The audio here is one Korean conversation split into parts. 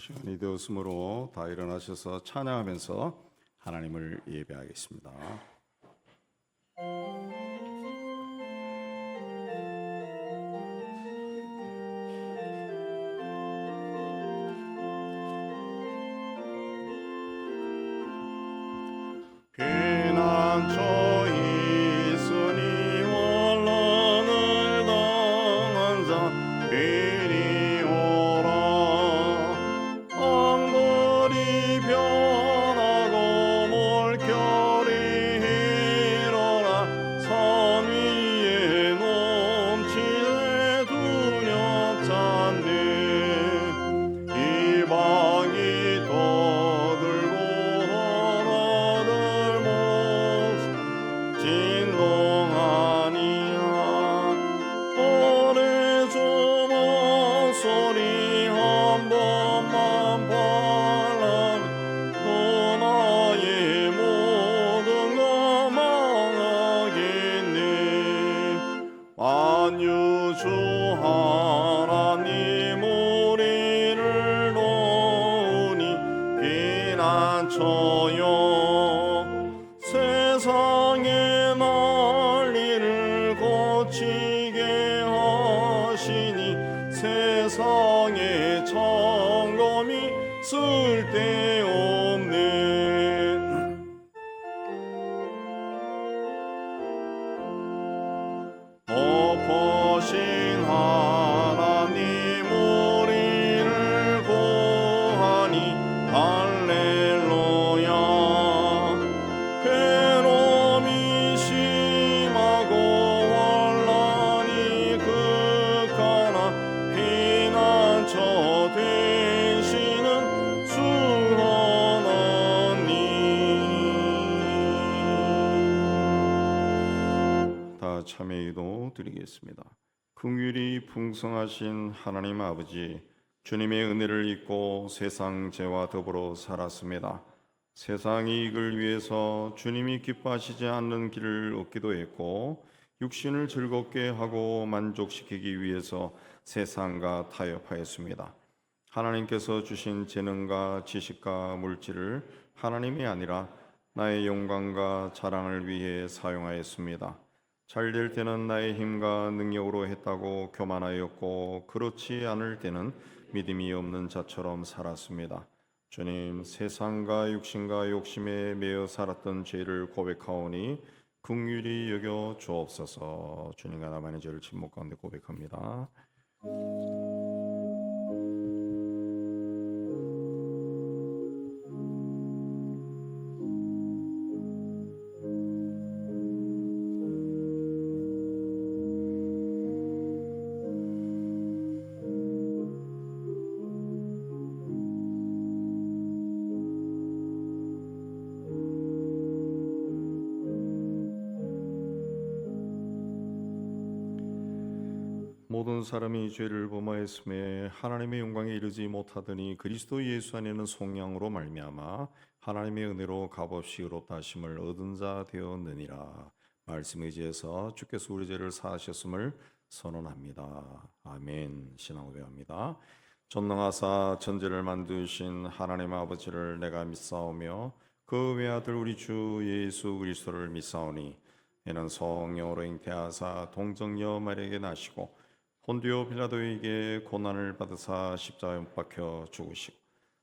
시간이 되었으므로 다 일어나셔서 찬양하면서 하나님을 예배하겠습니다. 피난처 있으니 원한을 당한 자 이리 오라. 앙들이 변하고 물결이 일어나 산 위에 넘치네 두렵잖네. 이방이 떠들고 진동하니야. 오래 주먹 소리 한 번만 발라면 또 나의 모든 것 망하겠네. 만유주 하나님 우리를 도우니 피난처여 세상의 난리를 고치게 하시니 세상에 점검이 쓸데없네. 엎으신 하나님 우리를 구하니 할렐루야. 괴로움이 심하고 혼란이 극하나 피난처 되시는 주 하나님. 다 참회기도 드리겠습니다. 긍휼이 풍성하신 하나님 아버지, 주님의 은혜를 잊고 세상 죄와 더불어 살았습니다. 세상 이익을 위해서 주님이 기뻐하시지 않는 길을 얻기도 했고 육신을 즐겁게 하고 만족시키기 위해서 세상과 타협하였습니다. 하나님께서 주신 재능과 지식과 물질을 하나님이 아니라 나의 영광과 자랑을 위해 사용하였습니다. 잘될 때는 나의 힘과 능력으로 했다고 교만하였고 그렇지 않을 때는 믿음이 없는 자처럼 살았습니다. 주님, 세상과 육신과 욕심에 매여 살았던 죄를 고백하오니 긍휼히 여겨 주옵소서. 주님과 나만의 죄를 침묵 가운데 고백합니다. 모든 사람이 죄를 범하였음에 하나님의 영광에 이르지 못하더니 그리스도 예수 안에는 속량으로 말미암아 하나님의 은혜로 값없이 의롭다 하심을 얻은 자 되었느니라. 말씀 의지해서 주께서 우리 죄를 사하셨음을 선언합니다. 아멘. 신앙 고백합니다. 전능하사 천지를 만드신 하나님 아버지를 내가 믿사오며 그 외아들 우리 주 예수 그리스도를 믿사오니 이는 성령으로 잉태하사 동정녀 마리아에게 나시고 본디오 빌라도에게 고난을 받으사 십자가에 못 박혀 죽으시고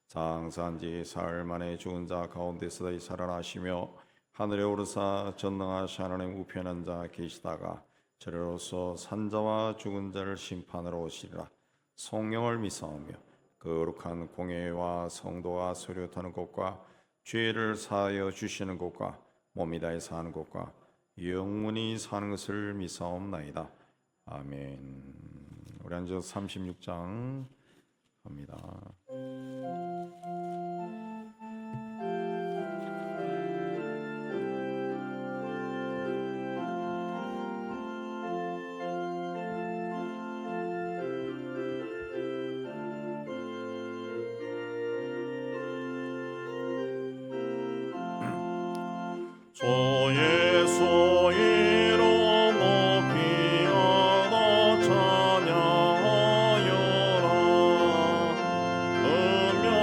장사한 지 사흘 만에 죽은 자 가운데서 다시 살아나시며 하늘에 오르사 전능하신 하나님 우편에 앉아 계시다가 저리로서 산자와 죽은 자를 심판하러 오시리라. 성령을 믿사오며 거룩한 공예와 성도가 소리타는 것과 죄를 사하여 주시는 것과 몸이 다해 사는 것과 영원히 사는 것을 믿사옵나이다. 아멘. 우리 앉아 36장 갑니다. 주 예수 이름 높이어다 찬양하여라. 음면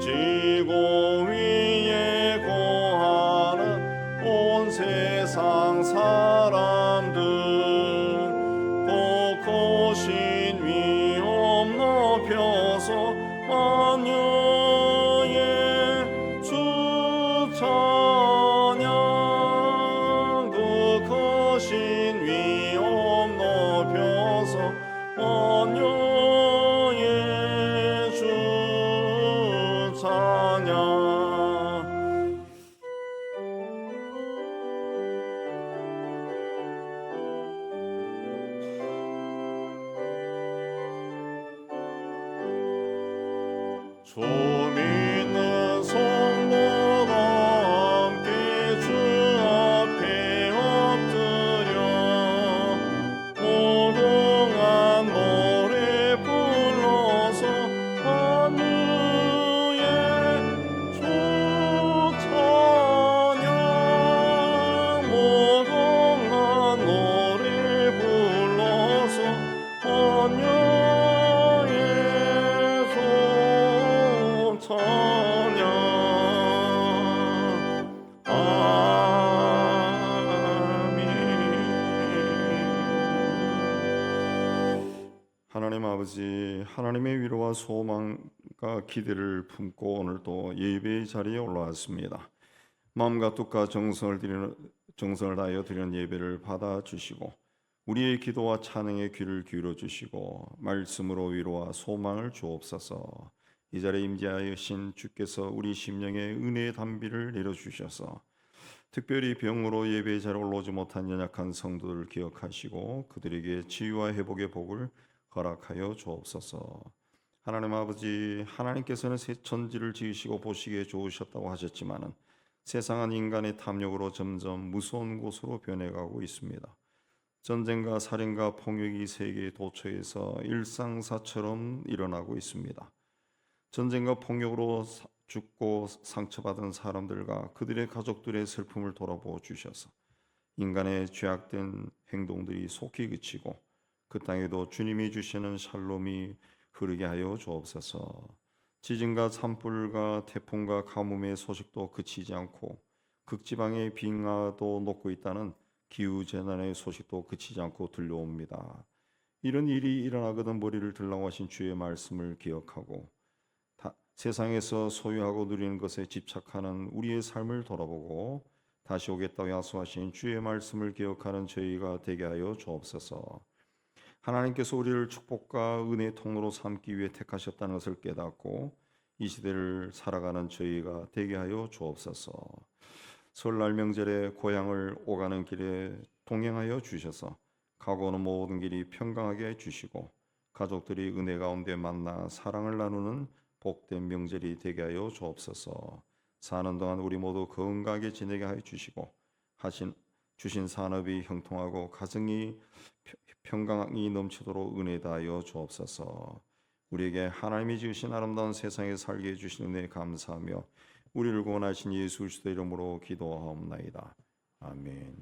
지고 위에 거하는 온 세상 사람들 복 크신 위엄 높여서 만유의 주 찬양 그 크신 위엄 높여서 만유의 주 찬양 주 믿는 성도가 함께 주 앞에 엎드려 무궁한 노래 불러서 만유의 주 찬양 무궁한 노래 불러서 만유의 주 찬양 아멘. 하나님 아버지, 하나님의 위로와 소망과 기대를 품고 오늘도 예배의 자리에 올라왔습니다. 마음과 뜻과 정성을 다하여 드리는 예배를 받아주시고 우리의 기도와 찬양의 귀를 기울여 주시고 말씀으로 위로와 소망을 주옵소서. 이 자리에 임재하신 주께서 우리 심령에 은혜의 담비를 내려주셔서 특별히 병으로 예배의 자리에 올라오지 못한 연약한 성도들을 기억하시고 그들에게 치유와 회복의 복을 허락하여 주옵소서. 하나님 아버지, 하나님께서는 새 천지를 지으시고 보시기에 좋으셨다고 하셨지만은 세상은 인간의 탐욕으로 점점 무서운 곳으로 변해가고 있습니다. 전쟁과 살인과 폭력이 세계 도처에서 일상사처럼 일어나고 있습니다. 전쟁과 폭력으로 죽고 상처받은 사람들과 그들의 가족들의 슬픔을 돌아보아 주셔서 인간의 죄악된 행동들이 속히 그치고 그 땅에도 주님이 주시는 샬롬이 흐르게 하여 주옵소서. 지진과 산불과 태풍과 가뭄의 소식도 그치지 않고 극지방의 빙하도 녹고 있다는 기후재난의 소식도 그치지 않고 들려옵니다. 이런 일이 일어나거든 머리를 들라고 하신 주의 말씀을 기억하고 세상에서 소유하고 누리는 것에 집착하는 우리의 삶을 돌아보고 다시 오겠다고 약속하신 주의 말씀을 기억하는 저희가 되게 하여 주옵소서. 하나님께서 우리를 축복과 은혜의 통로로 삼기 위해 택하셨다는 것을 깨닫고 이 시대를 살아가는 저희가 되게 하여 주옵소서. 설날 명절에 고향을 오가는 길에 동행하여 주셔서 가고 오는 모든 길이 평강하게 해주시고 가족들이 은혜 가운데 만나 사랑을 나누는 복된 명절이 되게 하여 주옵소서. 사는 동안 우리 모두 건강하게 지내게 하여 주시고 주신 산업이 형통하고 가정이 평강이 넘치도록 은혜 다하여 주옵소서. 우리에게 하나님이 지으신 아름다운 세상에 살게 해주신 은혜 감사하며 우리를 구원하신 예수 그리스도 이름으로 기도하옵나이다. 아멘.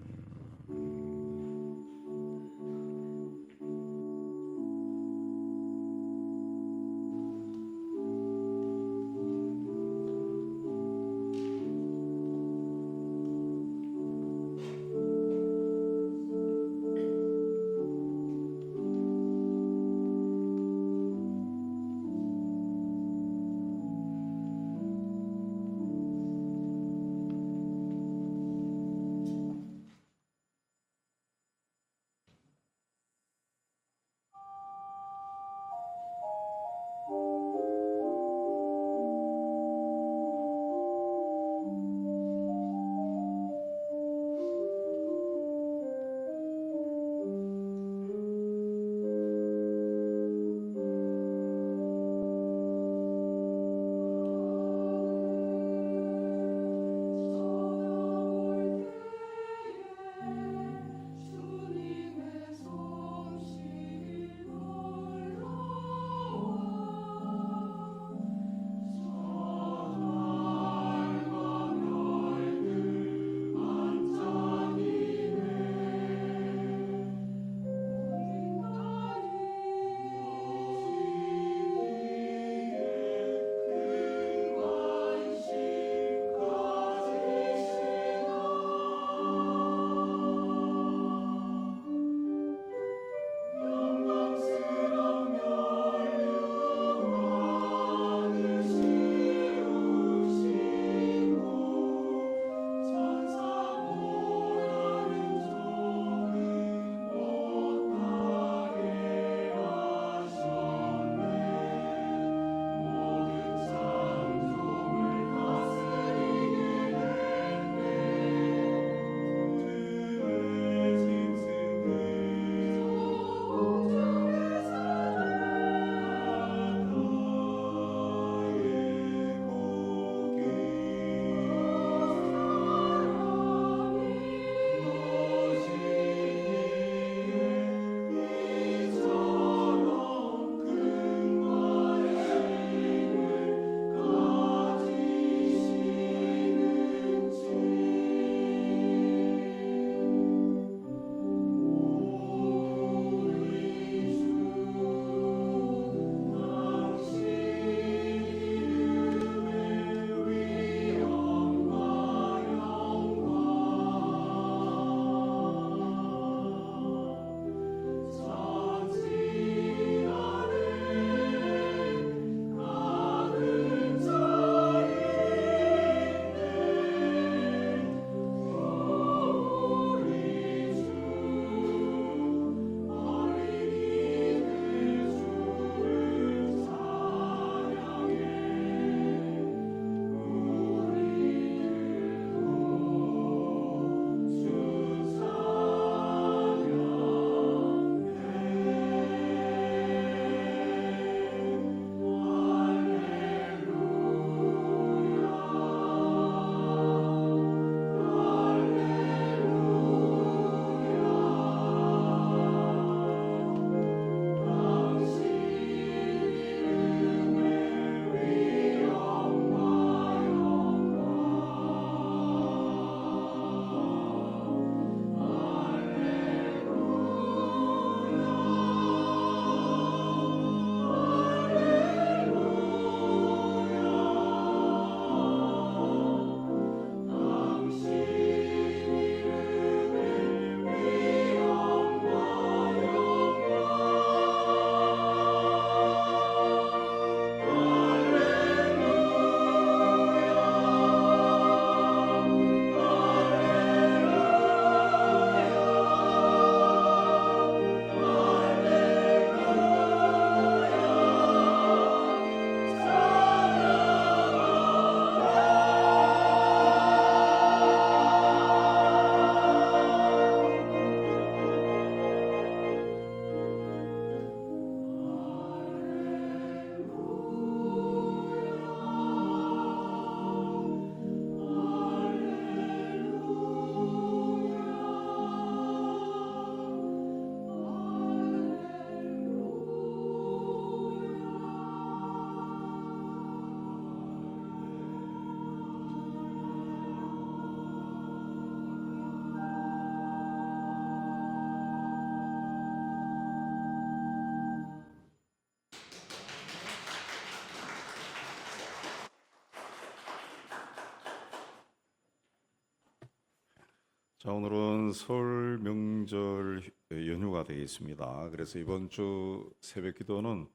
자, 오늘은 설 명절 연휴가 되겠습니다. 그래서 이번 주 새벽 기도는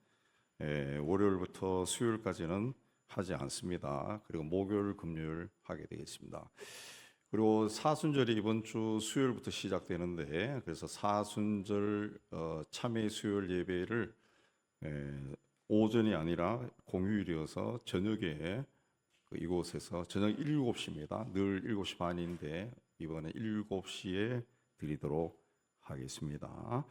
월요일부터 수요일까지는 하지 않습니다. 그리고 목요일, 금요일 하게 되겠습니다. 그리고 사순절이 이번 주 수요일부터 시작되는데, 그래서 사순절 참회 수요일 예배를 오전이 아니라 공휴일이어서 저녁에 이곳에서 저녁 7시입니다. 늘 7시 반인데 이번에 7시에 드리도록 하겠습니다.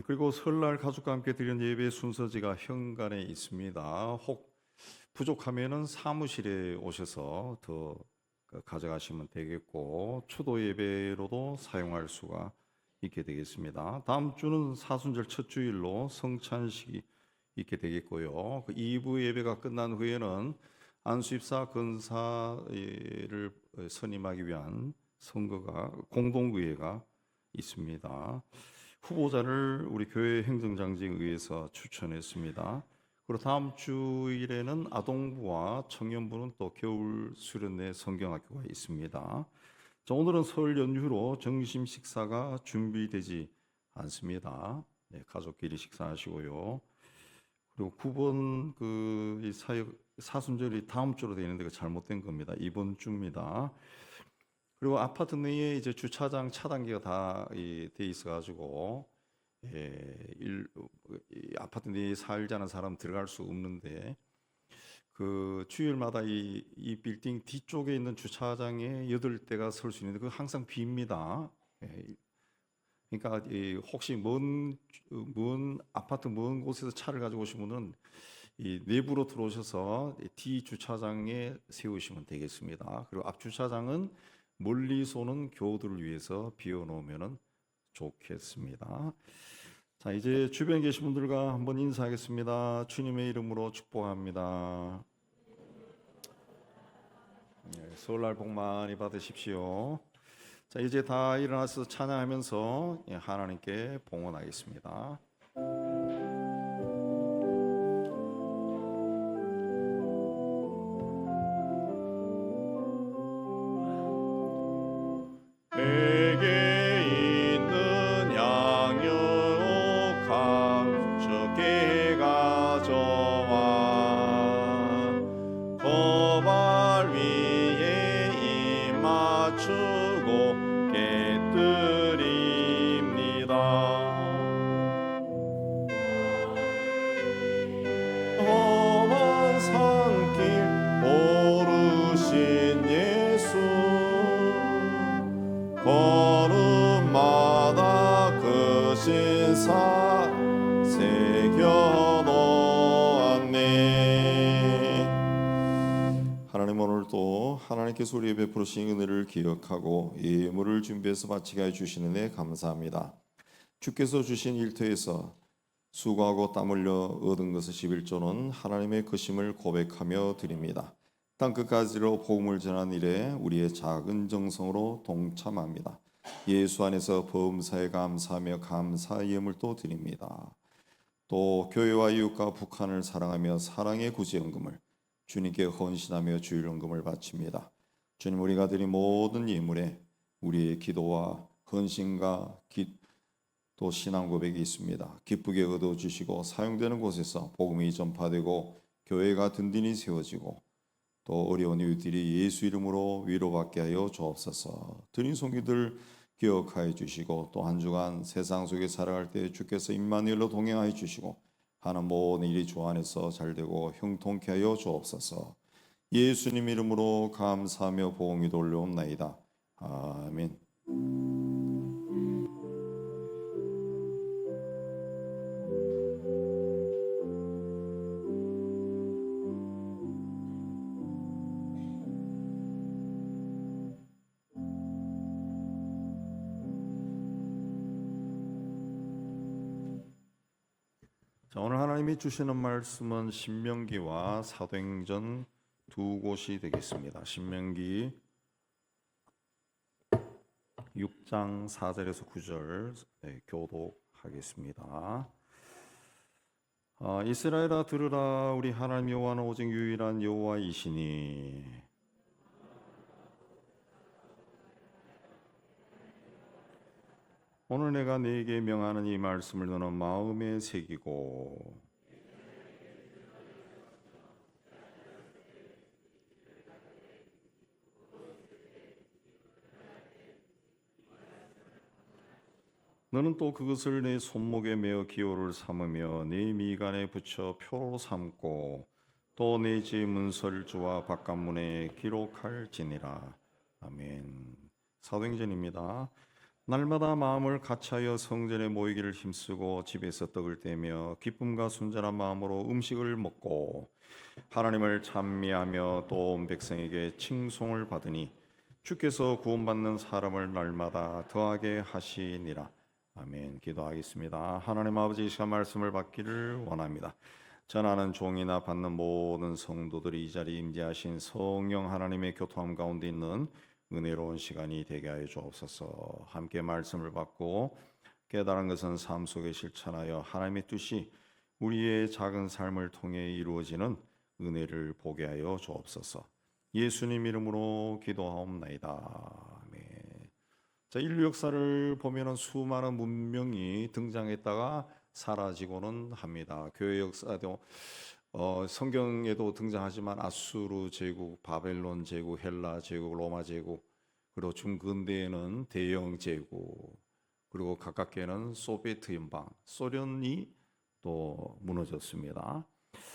그리고 설날 가족과 함께 드리는 예배 순서지가 현관에 있습니다. 혹 부족하면은 사무실에 오셔서 더 가져가시면 되겠고, 추도 예배로도 사용할 수가 있게 되겠습니다. 다음 주는 사순절 첫 주일로 성찬식이 있게 되겠고요. 그 2부 예배가 끝난 후에는 안수입사 근사를 선임하기 위한 선거가 공동의회가 있습니다. 후보자를 우리 교회 행정장직의회에서 추천했습니다. 그리고 다음 주일에는 아동부와 청년부는 또 겨울 수련회 성경학교가 있습니다. 자, 오늘은 설 연휴로 점심 식사가 준비되지 않습니다. 네, 가족끼리 식사하시고요. 그리고 9번 이 사순절이 다음 주로 되어 있는데 잘못된 겁니다. 이번 주입니다. 그리고 아파트 내에 이제 주차장 차단기가 다 돼 있어가지고 아파트 내에 살자는 사람 들어갈 수 없는데 그 주일마다 이 빌딩 뒤쪽에 있는 주차장에 8대가 설 수 있는데 그 항상 빕니다. 그러니까 혹시 먼 아파트 먼 곳에서 차를 가지고 오신 분은 이 내부로 들어오셔서 뒤 주차장에 세우시면 되겠습니다. 그리고 앞 주차장은 멀리서 오는 교우들을 위해서 비워놓으면 좋겠습니다. 자, 이제 주변에 계신 분들과 한번 인사하겠습니다. 주님의 이름으로 축복합니다. 네, 설날 복 많이 받으십시오. 자, 이제 다 일어나서 찬양하면서 하나님께 봉헌하겠습니다. 내게 있는 양육 적게 가져와 거발 위에 입 맞추고 깨뜨립니다. 험한 산길 오르신 예수 걸음마다 그 신사 새겨놓았네. 하나님, 오늘도 하나님께서 우리에 베푸신 은혜를 기억하고 예물을 준비해서 바치게 해주시는 데 감사합니다. 주께서 주신 일터에서 수고하고 땀 흘려 얻은 것을 11조는 하나님의 크심을 고백하며 드립니다. 땅끝까지로 복음을 전한 일에 우리의 작은 정성으로 동참합니다. 예수 안에서 범사에 감사하며 감사의 예물도 드립니다. 또 교회와 이웃과 북한을 사랑하며 사랑의 구제연금을 주님께 헌신하며 주일연금을 바칩니다. 주님, 우리가 드린 모든 예물에 우리의 기도와 헌신과 또 신앙 고백이 있습니다. 기쁘게 얻어주시고 사용되는 곳에서 복음이 전파되고 교회가 든든히 세워지고 또 어려운 이웃들이 예수 이름으로 위로받게 하여 주옵소서. 드린 손기들 기억하여 주시고 또 한 주간 세상 속에 살아갈 때 주께서 임마누엘로 동행하여 주시고 하는 모든 일이 주 안에서 잘되고 형통케 하여 주옵소서. 예수님 이름으로 감사하며 보응이 돌려옵나이다. 아멘. 자, 오늘 하나님이 주시는 말씀은 신명기와 사도행전 두 곳이 되겠습니다. 신명기 6장 4절에서 9절 교독하겠습니다. 이스라엘아 들으라, 우리 하나님 여호와는 오직 유일한 여호와이시니 오늘 내가 네게 명하는 이 말씀을 너는 마음에 새기고 너는 또 그것을 내 손목에 메어 기호를 삼으며 네 미간에 붙여 표로 삼고 또 내 집 문설주와 바깥문에 기록할지니라. 아멘. 사도행전입니다. 날마다 마음을 같이하여 성전에 모이기를 힘쓰고 집에서 떡을 떼며 기쁨과 순전한 마음으로 음식을 먹고 하나님을 찬미하며 또 온 백성에게 칭송을 받으니 주께서 구원받는 사람을 날마다 더하게 하시니라. 아멘. 기도하겠습니다. 하나님 아버지, 이 시간 말씀을 받기를 원합니다. 전하는 종이나 받는 모든 성도들이 이 자리에 임재하신 성령 하나님의 교통함 가운데 있는 은혜로운 시간이 되게 하여 주옵소서. 함께 말씀을 받고 깨달은 것은 삶 속에 실천하여 하나님의 뜻이 우리의 작은 삶을 통해 이루어지는 은혜를 보게 하여 주옵소서. 예수님 이름으로 기도하옵나이다. 아멘. 자, 인류 역사를 보면은 수많은 문명이 등장했다가 사라지고는 합니다. 교회 역사도 성경에도 등장하지만 아수르 제국, 바벨론 제국, 헬라 제국, 로마 제국, 그리고 중근대에는 대영 제국, 그리고 가깝게는 소비에트 연방, 소련이 또 무너졌습니다.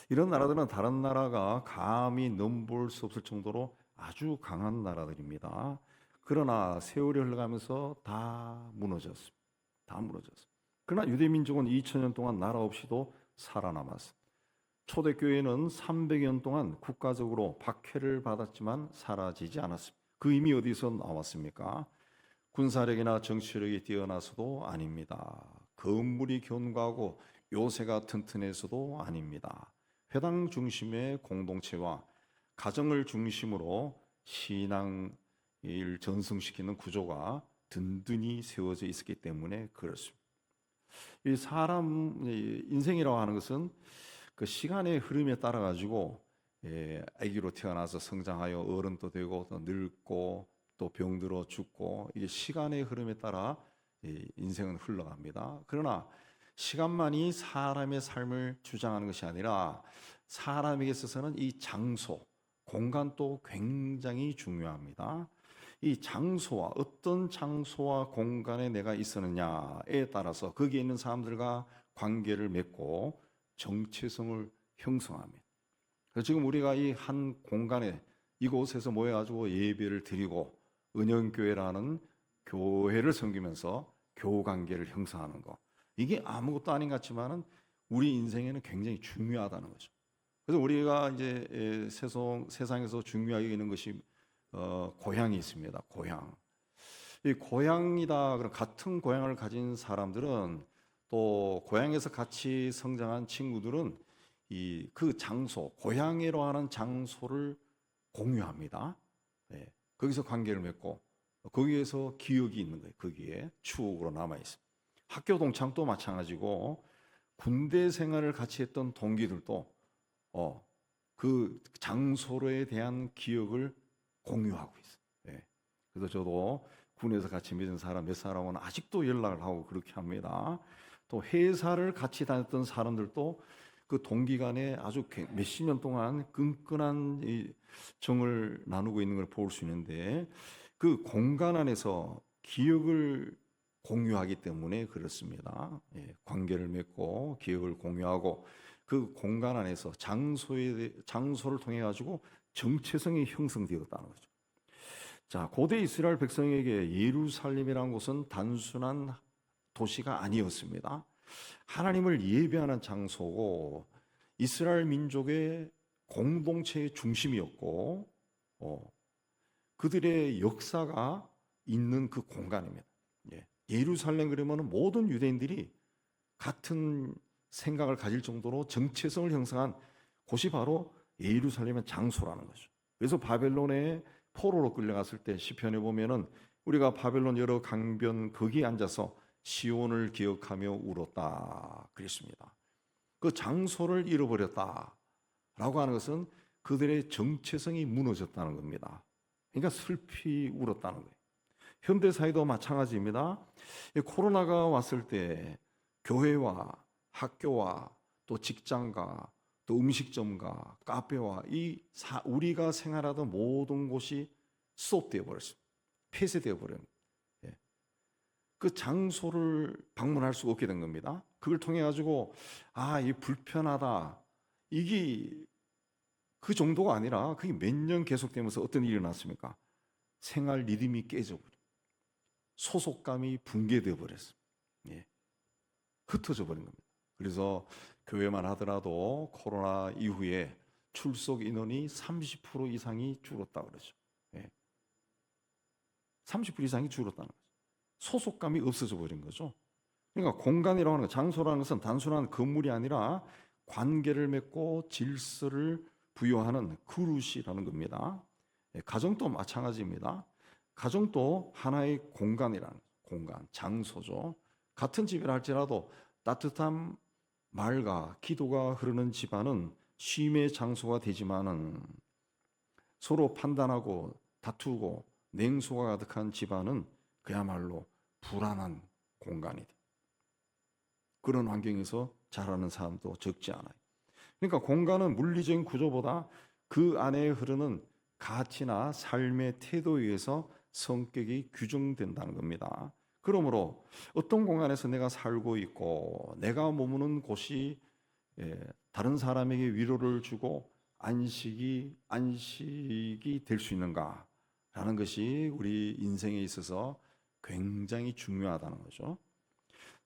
이런 나라들은 다른 나라가 감히 넘볼 수 없을 정도로 아주 강한 나라들입니다. 그러나 세월이 흘러가면서 다 무너졌습니다. 다 무너졌습니다. 그러나 유대민족은 2000년 동안 나라 없이도 살아남았습니다. 초대교회는 300년 동안 국가적으로 박해를 받았지만 사라지지 않았습니다. 그 힘이 어디서 나왔습니까? 군사력이나 정치력이 뛰어나서도 아닙니다. 건물이 견고하고 요새가 튼튼해서도 아닙니다. 회당 중심의 공동체와 가정을 중심으로 신앙을 전승시키는 구조가 든든히 세워져 있었기 때문에 그렇습니다. 이 사람 인생이라고 하는 것은 그 시간의 흐름에 따라 가지고 아기로 태어나서 성장하여 어른도 되고 또 늙고 또 병들어 죽고, 이게 시간의 흐름에 따라 인생은 흘러갑니다. 그러나 시간만이 사람의 삶을 주장하는 것이 아니라 사람에게 있어서는 이 장소, 공간도 굉장히 중요합니다. 이 장소와 어떤 장소와 공간에 내가 있었느냐에 따라서 거기에 있는 사람들과 관계를 맺고 정체성을 형성합니다. 그래서 지금 우리가 이 한 공간에 이곳에서 모여가지고 예배를 드리고 은영교회라는 교회를 섬기면서 교우관계를 형성하는 것, 이게 아무것도 아닌 것 같지만은 우리 인생에는 굉장히 중요하다는 거죠. 그래서 우리가 이제 세상에서 중요하게 여기는 것이 고향이 있습니다. 고향. 이 고향이다. 그럼 같은 고향을 가진 사람들은, 또 고향에서 같이 성장한 친구들은 그 장소, 고향이라고 하는 장소를 공유합니다. 네. 거기서 관계를 맺고 거기에서 기억이 있는 거예요. 거기에 추억으로 남아 있습니다. 학교 동창도 마찬가지고 군대 생활을 같이 했던 동기들도 그 장소에 대한 기억을 공유하고 있어요. 네. 그래서 저도 군에서 같이 맺은 사람 몇 사람은 아직도 연락을 하고 그렇게 합니다. 또 회사를 같이 다녔던 사람들도 그 동기간에 아주 몇십 년 동안 끈끈한 정을 나누고 있는 걸 볼 수 있는데, 그 공간 안에서 기억을 공유하기 때문에 그렇습니다. 관계를 맺고 기억을 공유하고 그 공간 안에서 장소를 통해 가지고 정체성이 형성되었다는 거죠. 자, 고대 이스라엘 백성에게 예루살렘이라는 곳은 단순한 도시가 아니었습니다. 하나님을 예배하는 장소고 이스라엘 민족의 공동체의 중심이었고 그들의 역사가 있는 그 공간입니다. 예루살렘 그러면 모든 유대인들이 같은 생각을 가질 정도로 정체성을 형성한 곳이 바로 예루살렘의 장소라는 거죠. 그래서 바벨론에 포로로 끌려갔을 때 시편에 보면은 우리가 바벨론 여러 강변 거기에 앉아서 시온을 기억하며 울었다 그랬습니다. 그 장소를 잃어버렸다라고 하는 것은 그들의 정체성이 무너졌다는 겁니다. 그러니까 슬피 울었다는 거예요. 현대 사회도 마찬가지입니다. 이 코로나가 왔을 때 교회와 학교와 또 직장과 또 음식점과 카페와 우리가 생활하던 모든 곳이 스톱되어 버렸습니다. 폐쇄되어 버렸습니다. 예. 그 장소를 방문할 수가 없게 된 겁니다. 그걸 통해 가지고 이 불편하다. 이게 그 정도가 아니라 그게 몇 년 계속되면서 어떤 일이 일어났습니까? 생활 리듬이 깨져버려. 소속감이 붕괴되어 버렸습니다. 예. 흩어져 버린 겁니다. 그래서 교회만 하더라도 코로나 이후에 출석 인원이 30% 이상이 줄었다 그러죠. 예. 30% 이상이 줄었다는 거죠. 소속감이 없어져 버린 거죠. 그러니까 공간이라고 하는 것, 장소라는 것은 단순한 건물이 아니라 관계를 맺고 질서를 부여하는 그릇이라는 겁니다. 예, 가정도 마찬가지입니다. 가정도 하나의 공간이라는 공간, 장소죠. 같은 집이라 할지라도 따뜻한 말과 기도가 흐르는 집안은 쉼의 장소가 되지만은 서로 판단하고 다투고 냉소가 가득한 집안은 그야말로 불안한 공간이다. 그런 환경에서 자라는 사람도 적지 않아요. 그러니까 공간은 물리적인 구조보다 그 안에 흐르는 가치나 삶의 태도에 의해서 성격이 규정된다는 겁니다. 그러므로 어떤 공간에서 내가 살고 있고 내가 머무는 곳이 다른 사람에게 위로를 주고 안식이 될 수 있는가라는 것이 우리 인생에 있어서 굉장히 중요하다는 거죠.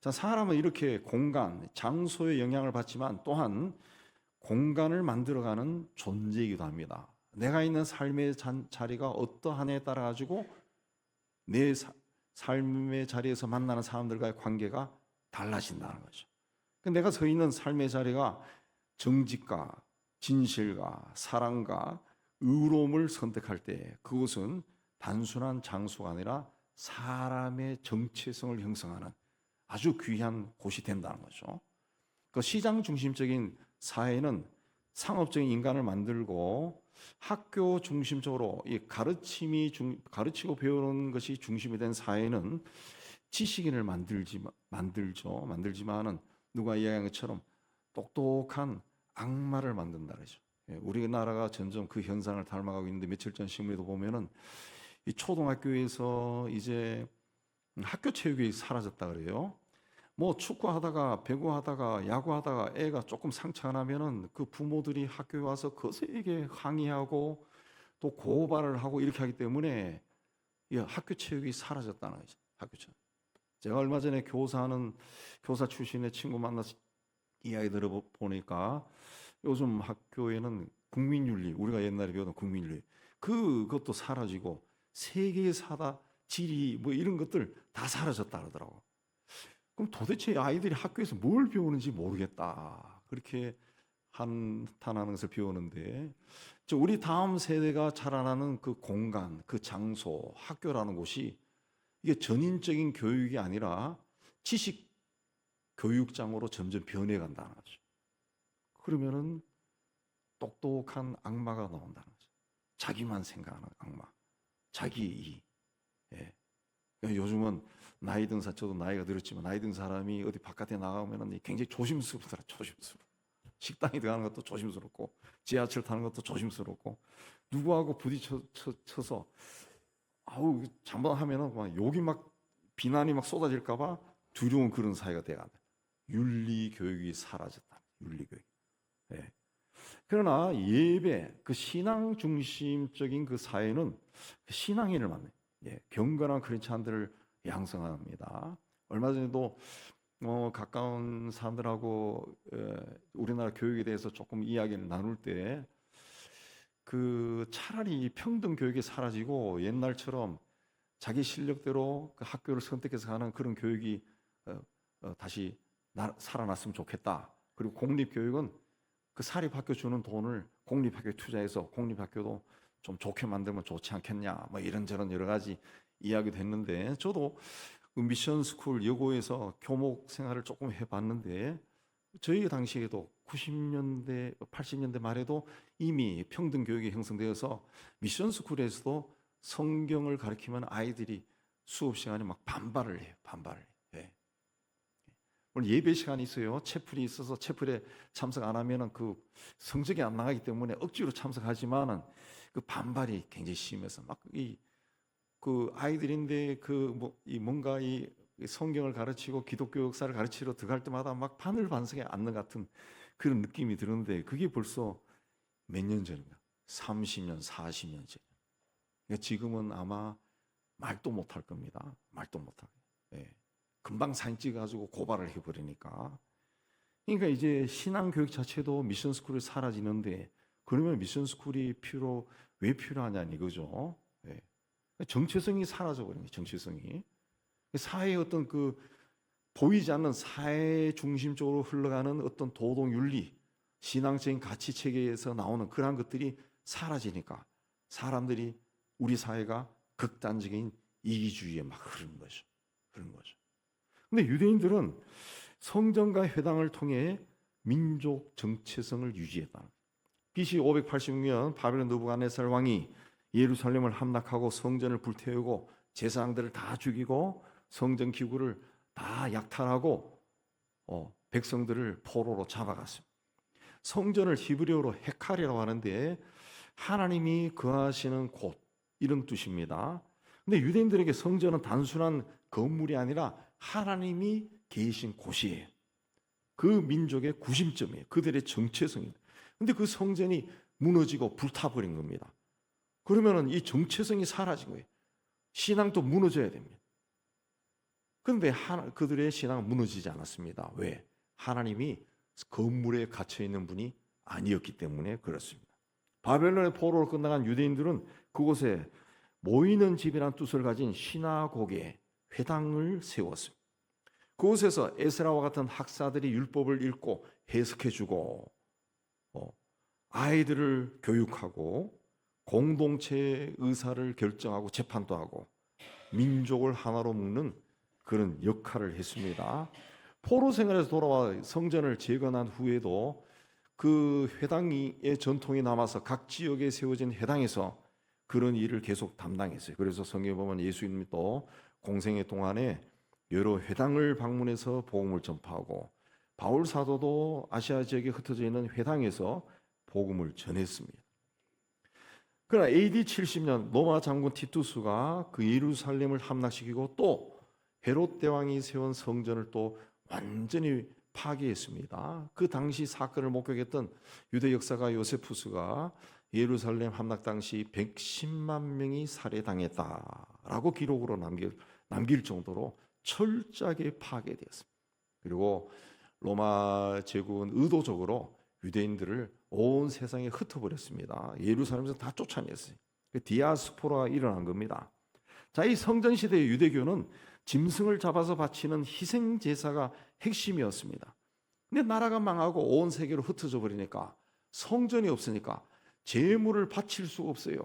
자, 사람은 이렇게 공간, 장소의 영향을 받지만 또한 공간을 만들어가는 존재이기도 합니다. 내가 있는 삶의 자리가 어떠하냐에 따라 가지고 내 삶의 자리에서 만나는 사람들과의 관계가 달라진다는 거죠. 내가 서 있는 삶의 자리가 정직과 진실과 사랑과 의로움을 선택할 때 그것은 단순한 장소가 아니라 사람의 정체성을 형성하는 아주 귀한 곳이 된다는 거죠. 그 시장 중심적인 사회는 상업적인 인간을 만들고 학교 중심적으로 이 가르치고 배우는 것이 중심이 된 사회는 지식인을 만들지만은 누가 이야기한 것처럼 똑똑한 악마를 만든다 그러죠. 우리나라가 점점 그 현상을 닮아가고 있는데 며칠 전 신문에도 보면은 이 초등학교에서 이제 학교 체육이 사라졌다 그래요. 뭐 축구하다가 배구하다가 야구하다가 애가 조금 상처가 나면은 그 부모들이 학교에 와서 거세게 항의하고 또 고발을 하고 이렇게 하기 때문에 이 학교 체육이 사라졌다는 거죠. 학교 체육. 제가 얼마 전에 교사 출신의 친구 만나서 이야기 들어보니까 요즘 학교에는 국민윤리, 우리가 옛날에 배우던 국민윤리 그것도 사라지고 세계사다, 지리 뭐 이런 것들 다 사라졌다 그러더라고. 그럼 도대체 아이들이 학교에서 뭘 배우는지 모르겠다. 그렇게 한탄하는 것을 배우는데 우리 다음 세대가 자라나는 그 공간, 그 장소, 학교라는 곳이 이게 전인적인 교육이 아니라 지식 교육장으로 점점 변해간다는 거죠. 그러면은 똑똑한 악마가 나온다는 거죠. 자기만 생각하는 악마, 자기 이익. 예. 요즘은 나이 든 저도 나이가 들었지만 나이 든 사람이 어디 바깥에 나가면은 굉장히 조심스럽더라. 조심스러워. 식당에 들어가는 것도 조심스럽고 지하철 타는 것도 조심스럽고 누구하고 부딪혀서 잘못하면은 막 욕이 막 비난이 막 쏟아질까봐 두려운 그런 사회가 돼간다. 윤리 교육이 사라졌다. 윤리 교육. 예. 그러나 예배, 그 신앙 중심적인 그 사회는 신앙인을 만나요. 예. 경건한 크리스찬들을 양성합니다. 얼마 전에도 가까운 사람들하고 우리나라 교육에 대해서 조금 이야기를 나눌 때 그 차라리 평등 교육이 사라지고 옛날처럼 자기 실력대로 그 학교를 선택해서 가는 그런 교육이 다시 살아났으면 좋겠다. 그리고 공립교육은 그 사립학교 주는 돈을 공립학교에 투자해서 공립학교도 좀 좋게 만들면 좋지 않겠냐. 뭐 이런저런 여러 가지 이야기도 했는데 저도 그 미션 스쿨 여고에서 교목 생활을 조금 해봤는데 저희 당시에도 90년대, 80년대 말에도 이미 평등 교육이 형성되어서 미션 스쿨에서도 성경을 가르치면 아이들이 수업 시간에 막 반발을 해요. 반발을 해요. 예. 오늘 예배 시간이 있어요. 채플이 있어서 채플에 참석 안 하면은 그 성적이 안 나가기 때문에 억지로 참석하지만은 그 반발이 굉장히 심해서 막 그 아이들인데 뭔가 이 성경을 가르치고 기독교 역사를 가르치러 들어갈 때마다 막 바늘반석에 앉는 같은 그런 느낌이 드는데 그게 벌써 몇 년 전인가? 30년, 40년 전. 그러니까 지금은 아마 말도 못할 겁니다. 말도 못하게. 예. 금방 사진 찍어가지고 고발을 해버리니까. 그러니까 이제 신앙 교육 자체도 미션 스쿨이 사라지는데 그러면 미션 스쿨이 왜 필요하냐는 이거죠. 예. 정체성이 사라져 버린 거예요. 정체성이. 사회의 어떤 보이지 않는 사회 중심적으로 흘러가는 어떤 도덕 윤리, 신앙적인 가치 체계에서 나오는 그러한 것들이 사라지니까 사람들이 우리 사회가 극단적인 이기주의에 막 흐르는 거죠. 그런 거죠. 근데 유대인들은 성전과 회당을 통해 민족 정체성을 유지했다. BC 586년 바벨론 느부갓네살 왕이 예루살렘을 함락하고 성전을 불태우고 제사장들을 다 죽이고 성전 기구를 다 약탈하고 백성들을 포로로 잡아갔습니다. 성전을 히브리어로 헤칼이라고 하는데 하나님이 거하시는 곳 이런 뜻입니다. 근데 유대인들에게 성전은 단순한 건물이 아니라 하나님이 계신 곳이에요. 그 민족의 구심점이에요. 그들의 정체성입니다. 근데 그 성전이 무너지고 불타버린 겁니다. 그러면은 이 정체성이 사라진 거예요. 신앙도 무너져야 됩니다. 그런데 그들의 신앙은 무너지지 않았습니다. 왜? 하나님이 건물에 갇혀 있는 분이 아니었기 때문에 그렇습니다. 바벨론의 포로로 끝나간 유대인들은 그곳에 모이는 집이라는 뜻을 가진 시나고게 회당을 세웠습니다. 그곳에서 에스라와 같은 학사들이 율법을 읽고 해석해주고 아이들을 교육하고 공동체의 의사를 결정하고 재판도 하고 민족을 하나로 묶는 그런 역할을 했습니다. 포로 생활에서 돌아와 성전을 재건한 후에도 그 회당의 전통이 남아서 각 지역에 세워진 회당에서 그런 일을 계속 담당했어요. 그래서 성경에 보면 예수님이 또 공생애 동안에 여러 회당을 방문해서 복음을 전파하고 바울 사도도 아시아 지역에 흩어져 있는 회당에서 복음을 전했습니다. 그러나 AD 70년 로마 장군 티투스가 그 예루살렘을 함락시키고 또 헤롯 대왕이 세운 성전을 또 완전히 파괴했습니다. 그 당시 사건을 목격했던 유대 역사가 요세푸스가 예루살렘 함락 당시 110만 명이 살해당했다라고 기록으로 남길 정도로 철저하게 파괴되었습니다. 그리고 로마 제국은 의도적으로 유대인들을 온 세상에 흩어버렸습니다. 예루살렘에서 다 쫓아냈어요. 디아스포라가 일어난 겁니다. 자, 이 성전 시대의 유대교는 짐승을 잡아서 바치는 희생 제사가 핵심이었습니다. 근데 나라가 망하고 온 세계로 흩어져 버리니까 성전이 없으니까 제물을 바칠 수가 없어요.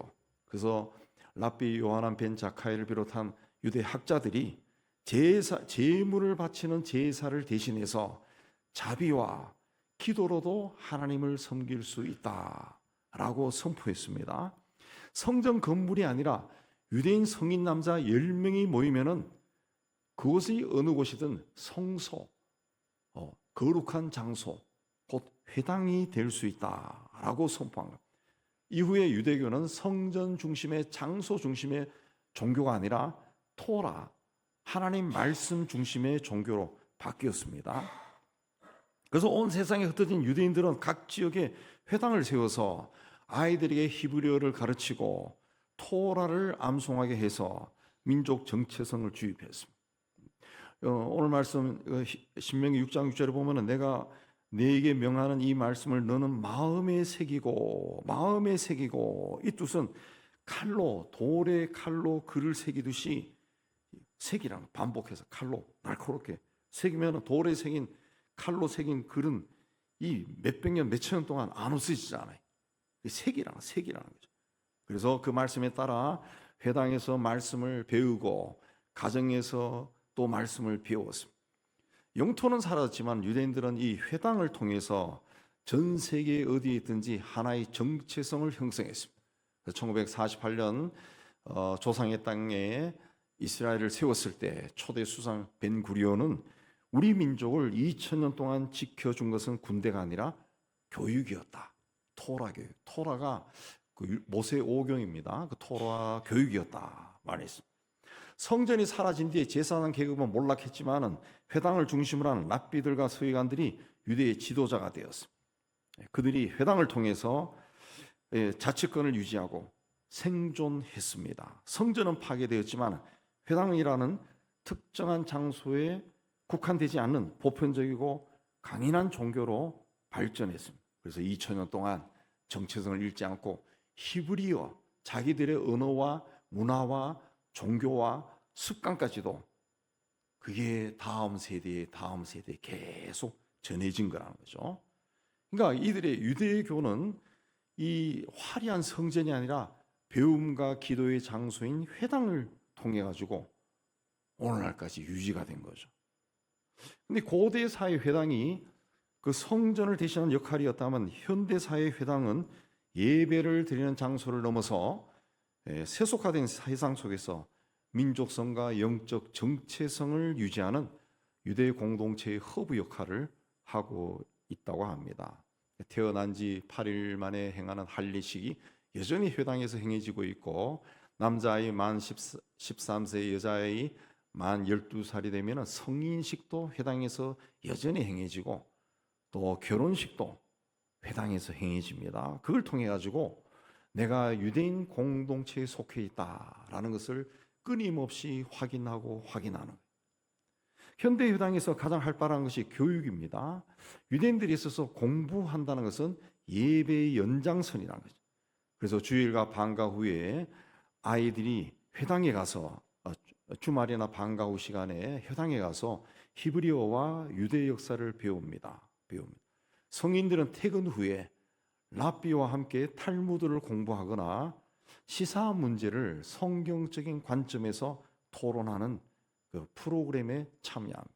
그래서 랍비 요하난 벤 자카이를 비롯한 유대 학자들이 제물을 바치는 제사를 대신해서 자비와 기도로도 하나님을 섬길 수 있다라고 선포했습니다. 성전 건물이 아니라 유대인 성인 남자 10명이 모이면은 그곳이 어느 곳이든 성소, 거룩한 장소, 곧 회당이 될 수 있다라고 선포한 것. 이후에 유대교는 성전 중심의 장소 중심의 종교가 아니라 토라, 하나님 말씀 중심의 종교로 바뀌었습니다. 그래서 온 세상에 흩어진 유대인들은 각 지역에 회당을 세워서 아이들에게 히브리어를 가르치고 토라를 암송하게 해서 민족 정체성을 주입했습니다. 오늘 말씀 신명기 6장 6절에 보면은 내가 네게 명하는 이 말씀을 너는 마음에 새기고 이 뜻은 칼로 돌의 칼로 글을 새기듯이 새기라는 반복해서 칼로 날카롭게 새기면 돌에 새긴 칼로 새긴 글은 이 몇백 년 몇천 년 동안 안 없어지지 않아요. 새기라는 거죠. 그래서 그 말씀에 따라 회당에서 말씀을 배우고 가정에서 또 말씀을 배웠습니다. 영토는 사라졌지만 유대인들은 이 회당을 통해서 전 세계 어디에 있든지 하나의 정체성을 형성했습니다. 1948년 조상의 땅에 이스라엘을 세웠을 때 초대 수상 벤구리온은 우리 민족을 2000년 동안 지켜준 것은 군대가 아니라 교육이었다. 토라 교육. 토라가 그 모세 오경입니다. 그 토라 교육이었다 말했습니다. 성전이 사라진 뒤에 제사장 계급은 몰락했지만은 회당을 중심으로 하는 랍비들과 서기관들이 유대의 지도자가 되었습니다. 그들이 회당을 통해서 자치권을 유지하고 생존했습니다. 성전은 파괴되었지만 회당이라는 특정한 장소에 국한되지 않는 보편적이고 강인한 종교로 발전했습니다. 그래서 2000년 동안 정체성을 잃지 않고 히브리어, 자기들의 언어와 문화와 종교와 습관까지도 그게 다음 세대에 계속 전해진 거라는 거죠. 그러니까 이들의 유대교는 이 화려한 성전이 아니라 배움과 기도의 장소인 회당을 통해 가지고 오늘날까지 유지가 된 거죠. 근데 고대 사회 회당이 그 성전을 대신하는 역할이었다면 현대 사회 회당은 예배를 드리는 장소를 넘어서 세속화된 세상 속에서 민족성과 영적 정체성을 유지하는 유대 공동체의 허브 역할을 하고 있다고 합니다. 태어난 지 8일 만에 행하는 할례식이 여전히 회당에서 행해지고 있고, 남자아이 만 13세, 여자아이 만 12살이 되면 성인식도 회당에서 여전히 행해지고, 또 결혼식도 회당에서 행해집니다. 그걸 통해 가지고 내가 유대인 공동체에 속해 있다라는 것을 끊임없이 확인하는 거예요. 현대 회당에서 가장 활발한 것이 교육입니다. 유대인들이 있어서 공부한다는 것은 예배의 연장선이라는 거죠. 그래서 주일과 방과 후에 아이들이 회당에 가서 주말이나 방과 후 시간에 회당에 가서 히브리어와 유대 역사를 배웁니다. 성인들은 퇴근 후에 랍비와 함께 탈무드를 공부하거나 시사 문제를 성경적인 관점에서 토론하는 그 프로그램에 참여합니다.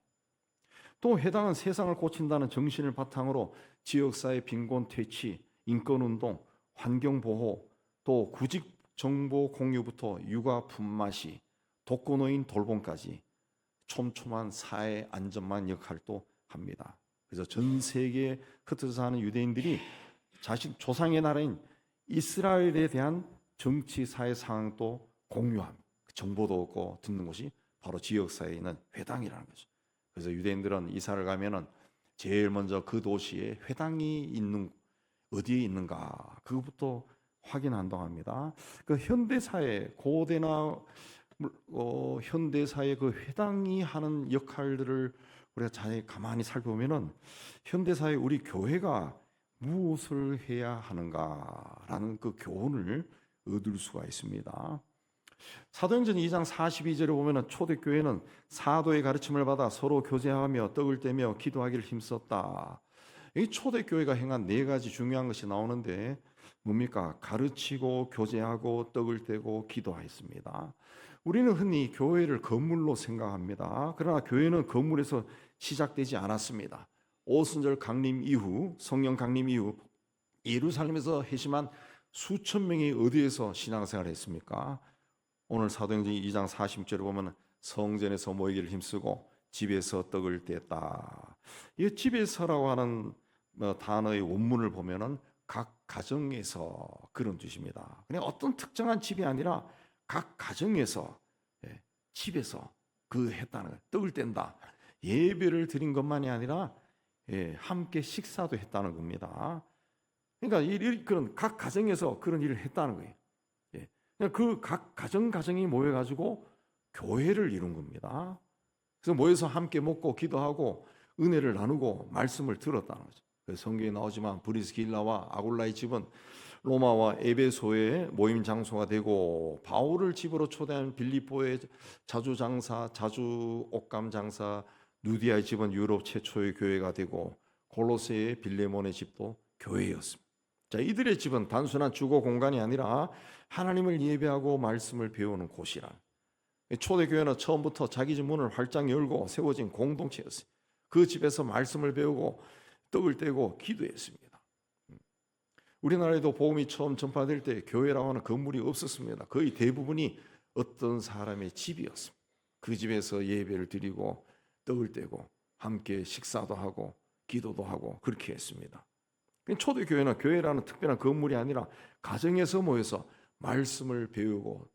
또 회당은 세상을 고친다는 정신을 바탕으로 지역사회 빈곤 퇴치, 인권운동, 환경보호, 또 구직 정보 공유부터 육아 품맛이, 독거노인 돌봄까지 촘촘한 사회 안전망 역할도 합니다. 그래서 전 세계에 흩어져 사는 유대인들이 자신 조상의 나라인 이스라엘에 대한 정치 사회 상황도 공유합니다. 정보도 얻고 듣는 곳이 바로 지역사회에 있는 회당이라는 거죠. 그래서 유대인들은 이사를 가면은 제일 먼저 그 도시에 회당이 있는 어디에 있는가 그것부터 확인한다고 합니다. 그 현대 사회 고대나 현대 사회 그 회당이 하는 역할들을 우리가 잘 가만히 살펴보면은 현대 사회 우리 교회가 무엇을 해야 하는가라는 그 교훈을 얻을 수가 있습니다. 사도행전 2장 42절에 보면은 초대교회는 사도의 가르침을 받아 서로 교제하며 떡을 떼며 기도하기를 힘썼다. 이 초대교회가 행한 네 가지 중요한 것이 나오는데 뭡니까? 가르치고 교제하고 떡을 떼고 기도하였습니다. 우리는 흔히 교회를 건물로 생각합니다. 그러나 교회는 건물에서 시작되지 않았습니다. 오순절 강림 이후, 성령 강림 이후 예루살렘에서 회심한 수천 명이 어디에서 신앙생활을 했습니까? 오늘 사도행전 2장 40절에 보면 성전에서 모이기를 힘쓰고 집에서 떡을 뗐다. 이 집에서라고 하는 단어의 원문을 보면은 각 가정에서 그런 뜻입니다. 그냥 어떤 특정한 집이 아니라 각 가정에서 집에서 그 했다는 거예요. 떡을 뗀다. 예배를 드린 것만이 아니라 함께 식사도 했다는 겁니다. 그러니까 그런 각 가정에서 그런 일을 했다는 거예요. 그 각 가정이 모여가지고 교회를 이룬 겁니다. 그래서 모여서 함께 먹고 기도하고 은혜를 나누고 말씀을 들었다는 거죠. 성경에 나오지만 브리스길라와 아굴라의 집은 로마와 에베소의 모임 장소가 되고, 바울을 집으로 초대한 빌립보의 자주 옷감 장사 누디아의 집은 유럽 최초의 교회가 되고, 골로새의 빌레몬의 집도 교회였습니다. 자, 이들의 집은 단순한 주거 공간이 아니라 하나님을 예배하고 말씀을 배우는 곳이라. 초대교회는 처음부터 자기 집 문을 활짝 열고 세워진 공동체였어요. 그 집에서 말씀을 배우고 떡을 떼고 기도했습니다. 우리나라에도 복음이 처음 전파될 때 교회라고 하는 건물이 없었습니다. 거의 대부분이 어떤 사람의 집이었습니다. 그 집에서 예배를 드리고 떡을 떼고 함께 식사도 하고 기도도 하고 그렇게 했습니다. 초대교회는 교회라는 특별한 건물이 아니라 가정에서 모여서 말씀을 배우고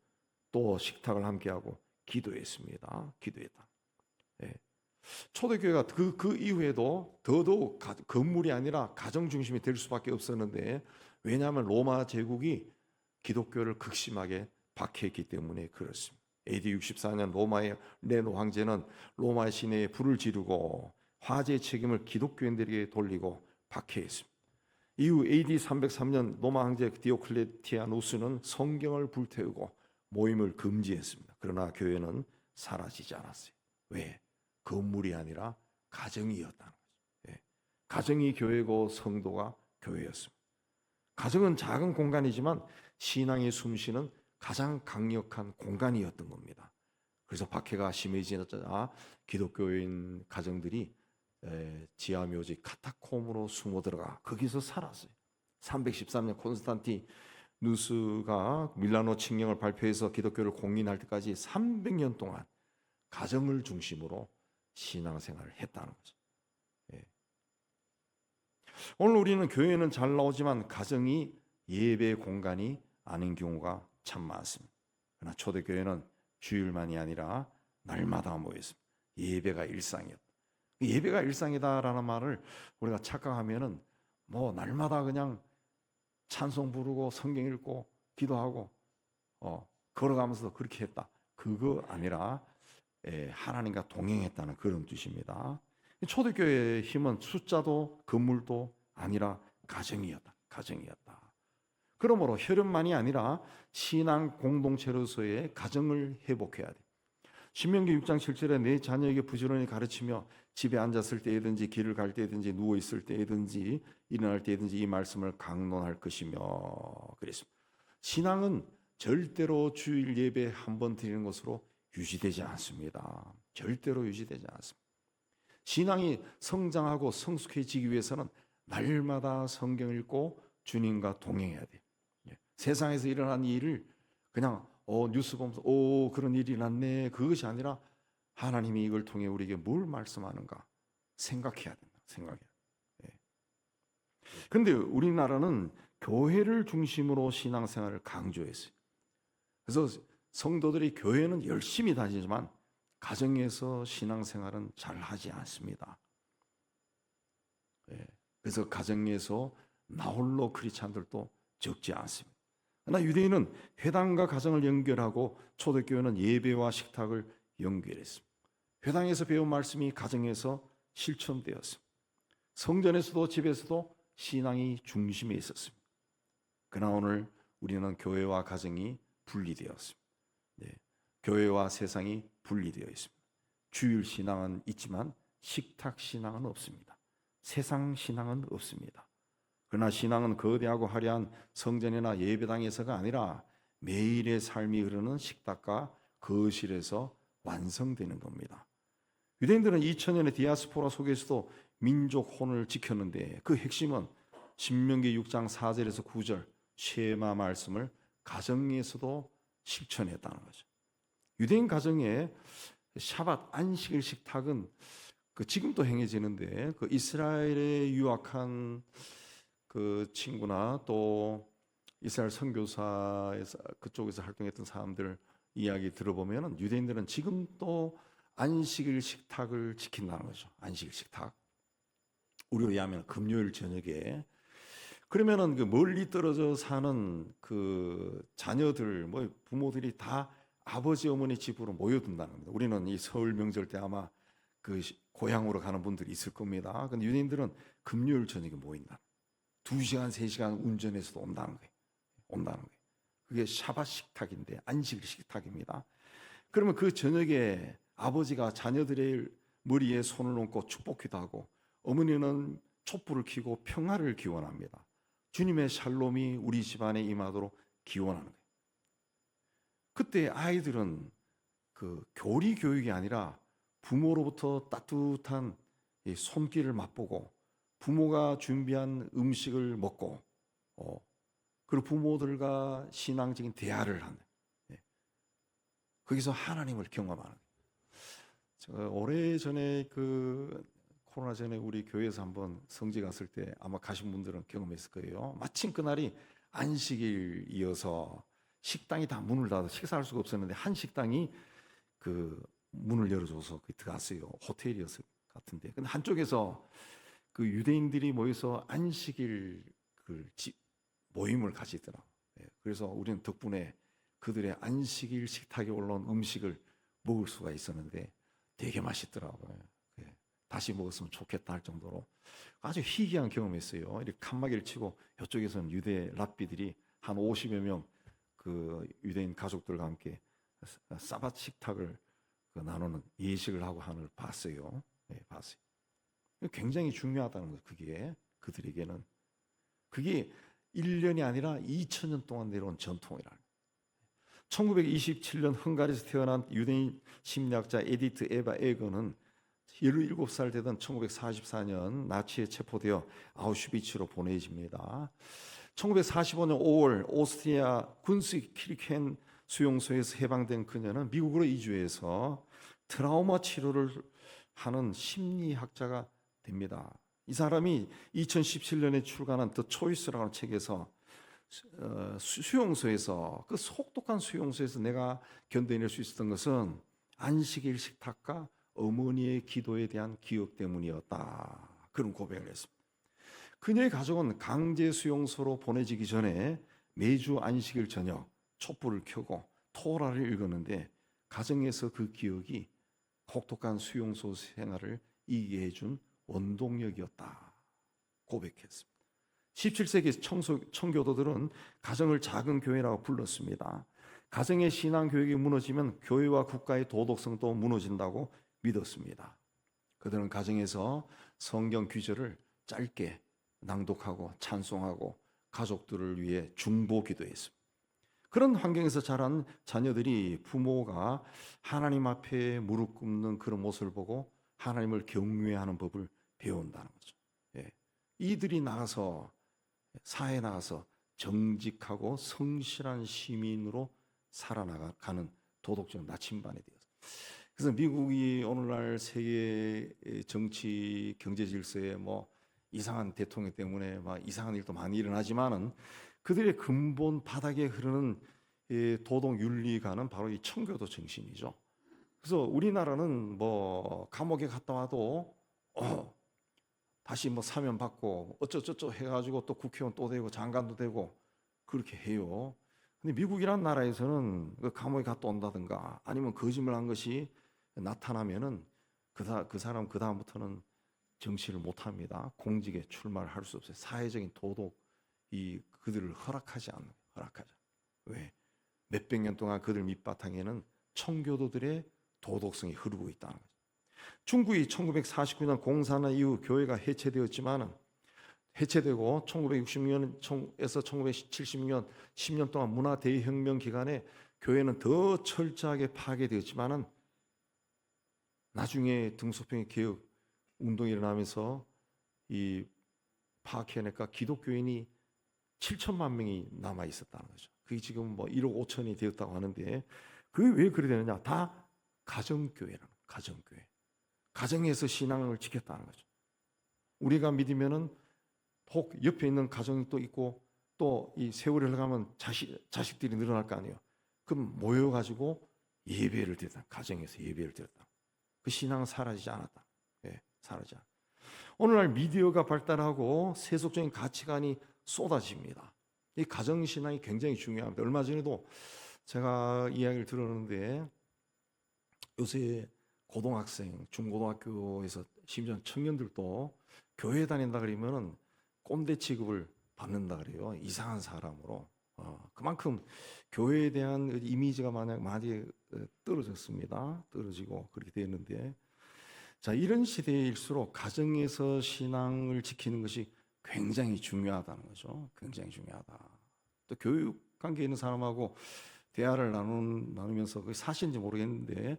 또 식탁을 함께하고 기도했습니다. 기도했다. 예. 초대교회가 그 이후에도 더더욱 건물이 아니라 가정 중심이 될 수밖에 없었는데, 왜냐하면 로마 제국이 기독교를 극심하게 박해했기 때문에 그렇습니다. AD 64년 로마의 네로 황제는 로마 시내에 불을 지르고 화재의 책임을 기독교인들에게 돌리고 박해했습니다. 이후 AD 303년 로마 황제 디오클레티아누스는 성경을 불태우고 모임을 금지했습니다. 그러나 교회는 사라지지 않았어요. 왜? 건물이 아니라 가정이었다는 거죠. 예. 가정이 교회고 성도가 교회였습니다. 가정은 작은 공간이지만 신앙의 숨쉬는 가장 강력한 공간이었던 겁니다. 그래서 박해가 심해지자 기독교인 가정들이 지하묘지 카타콤으로 숨어 들어가 거기서 살았어요. 313년 콘스탄티누스가 밀라노 칙령을 발표해서 기독교를 공인할 때까지 300년 동안 가정을 중심으로 신앙생활을 했다는 거죠. 예. 오늘 우리는 교회는 잘 나오지만 가정이 예배 공간이 아닌 경우가 참 많습니다. 그러나 초대교회는 주일만이 아니라 날마다 모였습니다. 예배가 일상이었다. 예배가 일상이다라는 말을 우리가 착각하면은 뭐 날마다 그냥 찬송 부르고 성경 읽고 기도하고 걸어가면서 그렇게 했다. 그거 아니라 하나님과 동행했다는 그런 뜻입니다. 초대교회의 힘은 숫자도 건물도 아니라 가정이었다. 가정이었다. 그러므로 혈연만이 아니라 신앙 공동체로서의 가정을 회복해야 돼. 신명기 6장 7절에 내 자녀에게 부지런히 가르치며 집에 앉았을 때든지 길을 갈 때든지 누워 있을 때든지 일어날 때든지 이 말씀을 강론할 것이며 그랬습니다. 신앙은 절대로 주일 예배 한 번 드리는 것으로 유지되지 않습니다. 절대로 유지되지 않습니다. 신앙이 성장하고 성숙해지기 위해서는 날마다 성경 읽고 주님과 동행해야 돼요. 세상에서 일어난 일을 그냥 뉴스 보면서 그런 일이 일어났네, 그것이 아니라 하나님이 이걸 통해 우리에게 뭘 말씀하는가 생각해야 된다. 생각해야 돼. 그런데 우리나라는 교회를 중심으로 신앙생활을 강조했어요. 그래서 성도들이 교회는 열심히 다니지만 가정에서 신앙생활은 잘 하지 않습니다. 그래서 가정에서 나홀로 크리스찬들도 적지 않습니다. 그러나 유대인은 회당과 가정을 연결하고 초대교회는 예배와 식탁을 연결했습니다. 회당에서 배운 말씀이 가정에서 실천되었습니다. 성전에서도 집에서도 신앙이 중심에 있었습니다. 그러나 오늘 우리는 교회와 가정이 분리되었습니다. 교회와 세상이 분리되어 있습니다. 주일 신앙은 있지만 식탁 신앙은 없습니다. 세상 신앙은 없습니다. 그러나 신앙은 거대하고 화려한 성전이나 예배당에서가 아니라 매일의 삶이 흐르는 식탁과 거실에서 완성되는 겁니다. 유대인들은 2000년의 디아스포라 속에서도 민족 혼을 지켰는데 그 핵심은 신명기 6장 4절에서 9절 쉐마 말씀을 가정에서도 실천했다는 거죠. 유대인 가정의 샤밧 안식일 식탁은 지금도 행해지는데 그 이스라엘에 유학한 그 친구나 또 이스라엘 선교사에서 그쪽에서 활동했던 사람들 이야기 들어보면은 유대인들은 지금도 안식일 식탁을 지킨다는 거죠. 안식일 식탁. 우리로 의하면 금요일 저녁에 그러면은 그 멀리 떨어져 사는 그 자녀들 뭐 부모들이 다 아버지 어머니 집으로 모여든다는 겁니다. 우리는 이 설 명절 때 아마 그 고향으로 가는 분들이 있을 겁니다. 근데 유대인들은 금요일 저녁에 모인다. 2시간, 3시간 운전해서도 온다는 거예요. 그게 샤밧 식탁인데 안식 식탁입니다. 그러면 그 저녁에 아버지가 자녀들의 머리에 손을 얹고 축복기도 하고 어머니는 촛불을 켜고 평화를 기원합니다. 주님의 샬롬이 우리 집안에 임하도록 기원하는 거예요. 그때 아이들은 그 교리 교육이 아니라 부모로부터 따뜻한 손길을 맛보고 부모가 준비한 음식을 먹고 그리고 부모들과 신앙적인 대화를 하는 거기서 하나님을 경험하는 거예요. 제가 오래전에 코로나 전에 우리 교회에서 한번 성지 갔을 때 아마 가신 분들은 경험했을 거예요. 마침 그날이 안식일이어서 식당이 다 문을 닫아 식사할 수가 없었는데 한 식당이 그 문을 열어줘서 들어갔어요. 호텔이었을 같은데. 근데 한쪽에서 그 유대인들이 모여서 안식일 모임을 가지더라. 그래서 우리는 덕분에 그들의 안식일 식탁에 올라온 음식을 먹을 수가 있었는데 되게 맛있더라고요. 다시 먹었으면 좋겠다 할 정도로 아주 희귀한 경험했어요. 이렇게 칸막이를 치고 이쪽에서는 유대 랍비들이 한 50여 명 그 유대인 가족들과 함께 사밧 식탁을 나누는 예식을 하고 하는 걸 봤어요. 봤어요. 굉장히 중요하다는 거예요. 그게 그들에게는 그게 1년이 아니라 2000년 동안 내려온 전통이라는 거예요. 1927년 헝가리에서 태어난 유대인 심리학자 에디트 에바 에거는 17살 되던 1944년 나치에 체포되어 아우슈비츠로 보내집니다. 1945년 5월 오스트리아 군수 키르켄 수용소에서 해방된 그녀는 미국으로 이주해서 트라우마 치료를 하는 심리학자가 됩니다. 이 사람이 2017년에 출간한 더 초이스라는 책에서 수용소에서 그 속독한 수용소에서 내가 견뎌낼 수 있었던 것은 안식일 식탁과 어머니의 기도에 대한 기억 때문이었다. 그런 고백을 했습니다. 그녀의 가족은 강제 수용소로 보내지기 전에 매주 안식일 저녁 촛불을 켜고 토라를 읽었는데 가정에서 그 기억이 혹독한 수용소 생활을 이기게 해준 원동력이었다. 고백했습니다. 17세기 청교도들은 가정을 작은 교회라고 불렀습니다. 가정의 신앙 교육이 무너지면 교회와 국가의 도덕성도 무너진다고 믿었습니다. 그들은 가정에서 성경 구절을 짧게 낭독하고 찬송하고 가족들을 위해 중보 기도했습니다. 그런 환경에서 자란 자녀들이 부모가 하나님 앞에 무릎 꿇는 그런 모습을 보고 하나님을 경외하는 법을 배운다는 거죠. 이들이 나가서 사회에 나가서 정직하고 성실한 시민으로 살아나가는 도덕적 나침반이 되었어요. 그래서 미국이 오늘날 세계 정치 경제 질서에 이상한 대통령 때문에 이상한 일도 많이 일어나지만은 그들의 근본 바닥에 흐르는 도덕 윤리가는 바로 이 청교도 정신이죠. 그래서 우리나라는 감옥에 갔다 와도 다시 사면 받고 어쩌저쩌 해가지고 또 국회의원 또 되고 장관도 되고 그렇게 해요. 근데 미국이란 나라에서는 그 감옥에 갔다 온다든가 아니면 거짓말한 것이 나타나면은 그 사람 그 다음부터는 정치를 못 합니다. 공직에 출마를 할 수 없어요. 사회적인 도덕이 그들을 허락하지 않는 허락하지. 왜? 몇백 년 동안 그들 밑바탕에는 청교도들의 도덕성이 흐르고 있다는 거죠. 중국이 1949년 공산화 이후 교회가 해체되었지만 해체되고 1960년에서 1970년 10년 동안 문화 대혁명 기간에 교회는 더 철저하게 파괴되었지만 나중에 등소평의 개혁 운동이 일어나면서 이 파악해내니까 기독교인이 7천만 명이 남아 있었다는 거죠. 그게 지금 1억 5천이 되었다고 하는데 그게 왜 그래 되느냐? 다 가정교회라는 가정교회. 가정에서 신앙을 지켰다는 거죠. 우리가 믿으면은 혹 옆에 있는 가정이 또 있고 또 이 세월이 흘러가면 자식들이 늘어날 거 아니에요. 그럼 모여가지고 예배를 드렸다. 가정에서 예배를 드렸다. 그 신앙은 사라지지 않았다. 사라지지 않았다. 오늘날 미디어가 발달하고 세속적인 가치관이 쏟아집니다. 이 가정신앙이 굉장히 중요합니다. 얼마 전에도 제가 이야기를 들었는데 요새 고등학생, 중고등학교에서 심지어 청년들도 교회 다닌다 그러면은 꼰대 취급을 받는다 그래요. 이상한 사람으로. 그만큼 교회에 대한 이미지가 많이 떨어졌습니다. 떨어지고 그렇게 되었는데 자, 이런 시대일수록 가정에서 신앙을 지키는 것이 굉장히 중요하다는 거죠. 굉장히 중요하다. 또 교육 관계에 있는 사람하고 대화를 나누면서 그게 사실인지 모르겠는데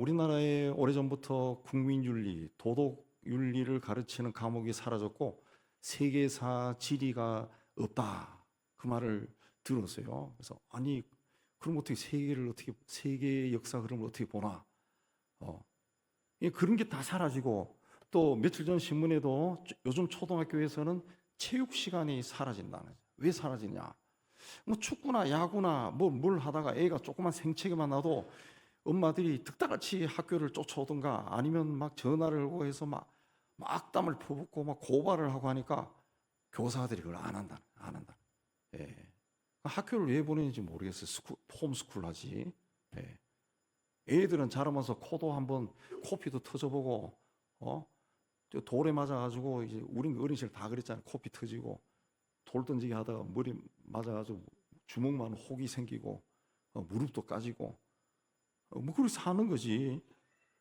우리나라에 오래전부터 국민윤리, 도덕윤리를 가르치는 과목이 사라졌고 세계사 지리가 없다. 그 말을 들었어요. 그래서 아니 그럼 어떻게 세계의 역사 흐름을 어떻게 보나? 그런 게 다 사라지고, 또 며칠 전 신문에도 요즘 초등학교에서는 체육 시간이 사라진다는 거죠. 왜 사라지냐? 뭐 축구나 야구나 뭘 하다가 애가 조그만 생채기만 나도 엄마들이 득달같이 학교를 쫓아오든가 아니면 막 전화를 하고 해서 막 악담을 퍼붓고 막 고발을 하고 하니까 교사들이 그걸 안 한다. 예. 학교를 왜 보내는지 모르겠어요. 홈스쿨 하지. 예. 애들은 자라면서 코피도 터져보고, 저 돌에 맞아가지고 이제 우린 어린이실 다 그랬잖아요. 코피 터지고 돌 던지기 하다가 머리 맞아가지고 주먹만 혹이 생기고 무릎도 까지고 뭐 그렇게 사는 거지.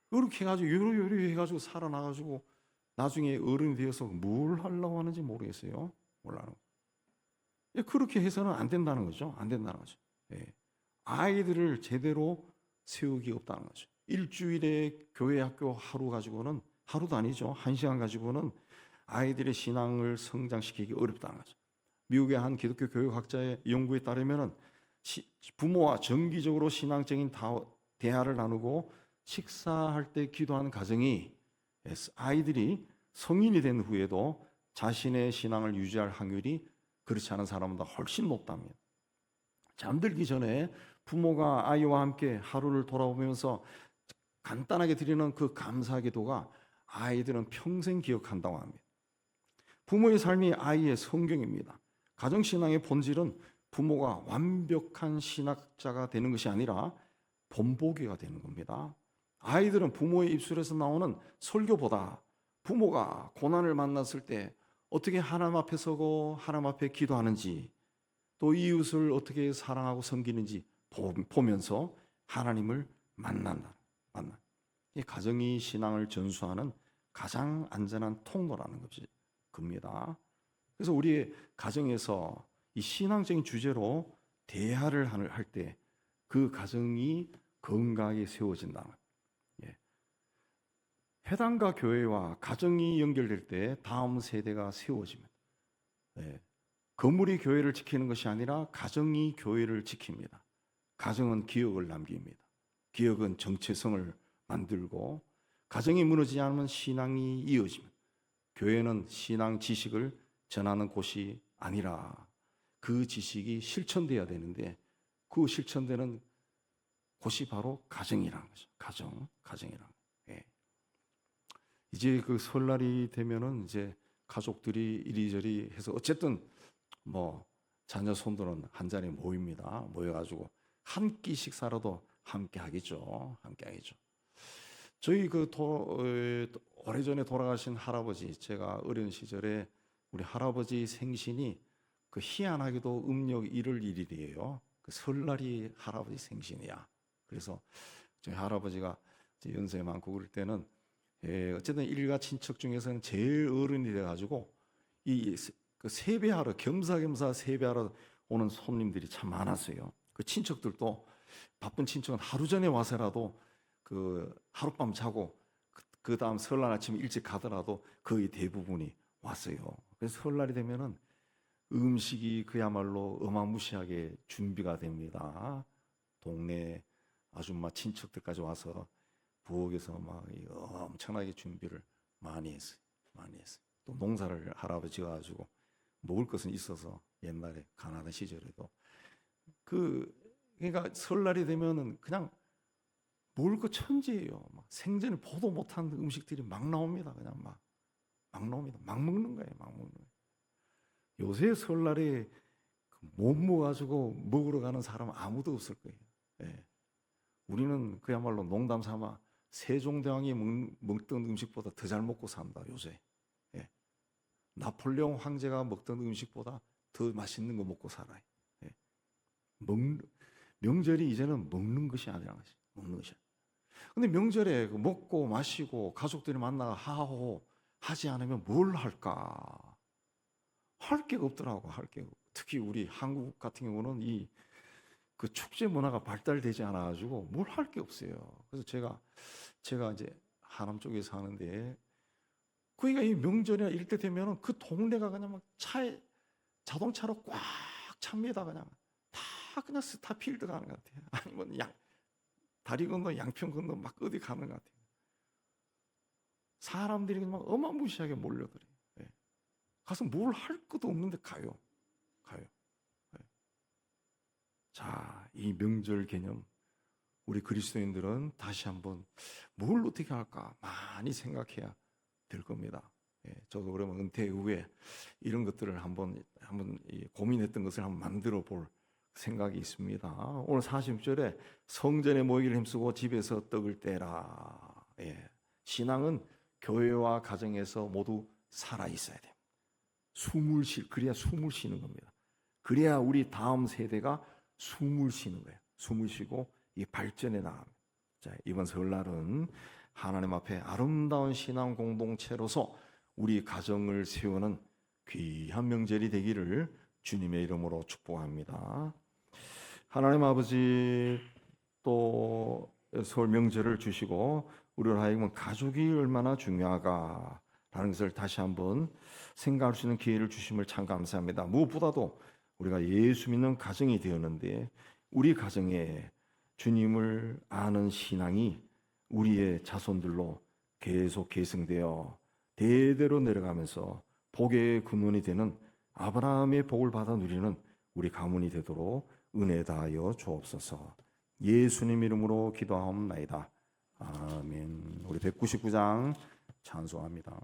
그렇게 해가지고 요리 해가지고 살아나가지고 나중에 어른이 되어서 뭘 하려고 하는지 모르겠어요. 몰라요. 그렇게 해서는 안 된다는 거죠. 안 된다는 거죠. 예. 아이들을 제대로 세우기 없다는 거죠. 일주일에 교회 학교 하루도 아니죠. 1시간 가지고는 아이들의 신앙을 성장시키기 어렵다는 거죠. 미국의 한 기독교 교육학자의 연구에 따르면 부모와 정기적으로 신앙적인 대화를 나누고 식사할 때 기도하는 가정이 아이들이 성인이 된 후에도 자신의 신앙을 유지할 확률이 그렇지 않은 사람보다 훨씬 높답니다. 잠들기 전에 부모가 아이와 함께 하루를 돌아보면서 간단하게 드리는 그 감사 기도가 아이들은 평생 기억한다고 합니다. 부모의 삶이 아이의 성경입니다. 가정신앙의 본질은 부모가 완벽한 신학자가 되는 것이 아니라 본보기가 되는 겁니다. 아이들은 부모의 입술에서 나오는 설교보다 부모가 고난을 만났을 때 어떻게 하나님 앞에 서고 하나님 앞에 기도하는지, 또 이웃을 어떻게 사랑하고 섬기는지 보면서 하나님을 만난다. 이 가정이 신앙을 전수하는 가장 안전한 통로라는 겁니다. 그래서 우리의 가정에서 이 신앙적인 주제로 대화를 할 때 그 가정이 건강하게 세워진다. 회당과 교회와 가정이 연결될 때 다음 세대가 세워집니다. 건물이 교회를 지키는 것이 아니라 가정이 교회를 지킵니다. 가정은 기억을 남깁니다. 기억은 정체성을 만들고, 가정이 무너지지 않으면 신앙이 이어집니다. 교회는 신앙 지식을 전하는 곳이 아니라 그 지식이 실천돼야 되는데, 그 실천되는 곳이 바로 가정이라는 거죠. 가정이라는 거죠. 이제 그 설날이 되면은 이제 가족들이 이리저리 해서 어쨌든 뭐 자녀 손들은 한 자리에 모여가지고 한 끼 식사라도 함께 하겠죠. 저희 오래전에 돌아가신 할아버지, 제가 어린 시절에 우리 할아버지 생신이 그 희한하게도 음력 1월 1일이에요. 그 설날이 할아버지 생신이야. 그래서 저희 할아버지가 연세 많고 그럴 때는 어쨌든 일가 친척 중에서는 제일 어른이 돼가지고 그 세배하러 겸사겸사 세배하러 오는 손님들이 참 많았어요. 그 친척들도 바쁜 친척은 하루 전에 와서라도 그 하룻밤 자고 그 다음 설날 아침 일찍 가더라도 거의 대부분이 왔어요. 그래서 설날이 되면은 음식이 그야말로 어마무시하게 준비가 됩니다. 동네 아줌마 친척들까지 와서 부엌에서 막 엄청나게 준비를 많이 했어요. 또 농사를 할아버지가 가지고 먹을 것은 있어서 옛날에 가난한 시절에도 그러니까 설날이 되면은 그냥 먹을 거 천지예요. 막 생전에 보도 못한 음식들이 막 나옵니다. 그냥 막 나옵니다. 막 먹는 거예요. 요새 설날에 못 먹어가지고 먹으러 가는 사람은 아무도 없을 거예요. 우리는 그야말로 농담 삼아 세종대왕이 먹던 음식보다 더 잘 먹고 산다 요새. 나폴레옹 황제가 먹던 음식보다 더 맛있는 거 먹고 살아요. 명절이 이제는 먹는 것이 아니라는 것이. 먹는 것이. 근데 명절에 먹고 마시고 가족들이 만나 하하호 하지 않으면 뭘 할까? 할 게 없더라고. 특히 우리 한국 같은 경우는 그 축제 문화가 발달되지 않아가지고 뭘 할 게 없어요. 그래서 제가 이제 하남 쪽에 사는데, 그러니까 이 명절이나 이럴 때 되면은 그 동네가 그냥 막 자동차로 꽉 찹니다. 그냥 다 다 그냥 스타필드 가는 것 같아요. 아니면 다리 건너 양평 건너 막 어디 가는 것 같아요. 사람들이 막 어마무시하게 몰려들어요. 예. 가서 뭘 할 것도 없는데 가요. 예. 자, 이 명절 개념 우리 그리스도인들은 다시 한번 뭘 어떻게 할까 많이 생각해야 될 겁니다. 예, 저도 그러면 은퇴 후에 이런 것들을 한번 고민했던 것을 한번 만들어 볼 생각이 있습니다. 오늘 40절에 성전에 모이기를 힘쓰고 집에서 떡을 떼라. 예, 신앙은 교회와 가정에서 모두 살아 있어야 돼요. 그래야 숨을 쉬는 겁니다. 그래야 우리 다음 세대가 숨을 쉬는 거예요. 숨을 쉬고 이 발전해 나갑니다. 자, 이번 설날은 하나님 앞에 아름다운 신앙 공동체로서 우리 가정을 세우는 귀한 명절이 되기를 주님의 이름으로 축복합니다. 하나님 아버지, 또 설 명절을 주시고 우리를 하여금 가족이 얼마나 중요하다라는 것을 다시 한번 생각할 수 있는 기회를 주심을 참 감사합니다. 무엇보다도 우리가 예수 믿는 가정이 되었는데 우리 가정에 주님을 아는 신앙이 우리의 자손들로 계속 계승되어 대대로 내려가면서 복의 근원이 되는 아브라함의 복을 받아 누리는 우리 가문이 되도록 은혜 다하여 주옵소서. 예수님 이름으로 기도하옵나이다. 아멘. 우리 199장 찬송합니다.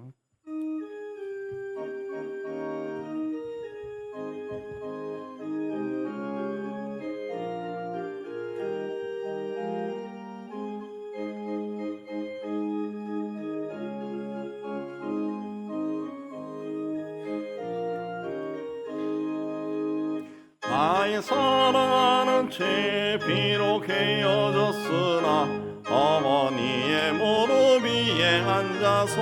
나의 사랑하는 죄 비록 헤어졌으나 어머니의 무릎 위에 앉아서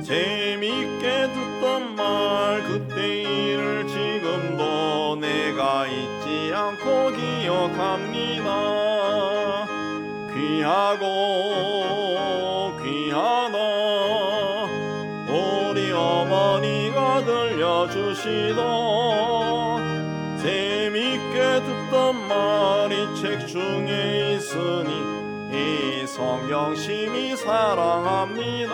재미있게 듣던 말 그때 일을 지금도 내가 잊지 않고 기억합니다. 귀하고 귀하다 우리 어머니가 들려주시던 재미있게 듣던 말이 책 중에 있으니 이 성경 심히 사랑합니다.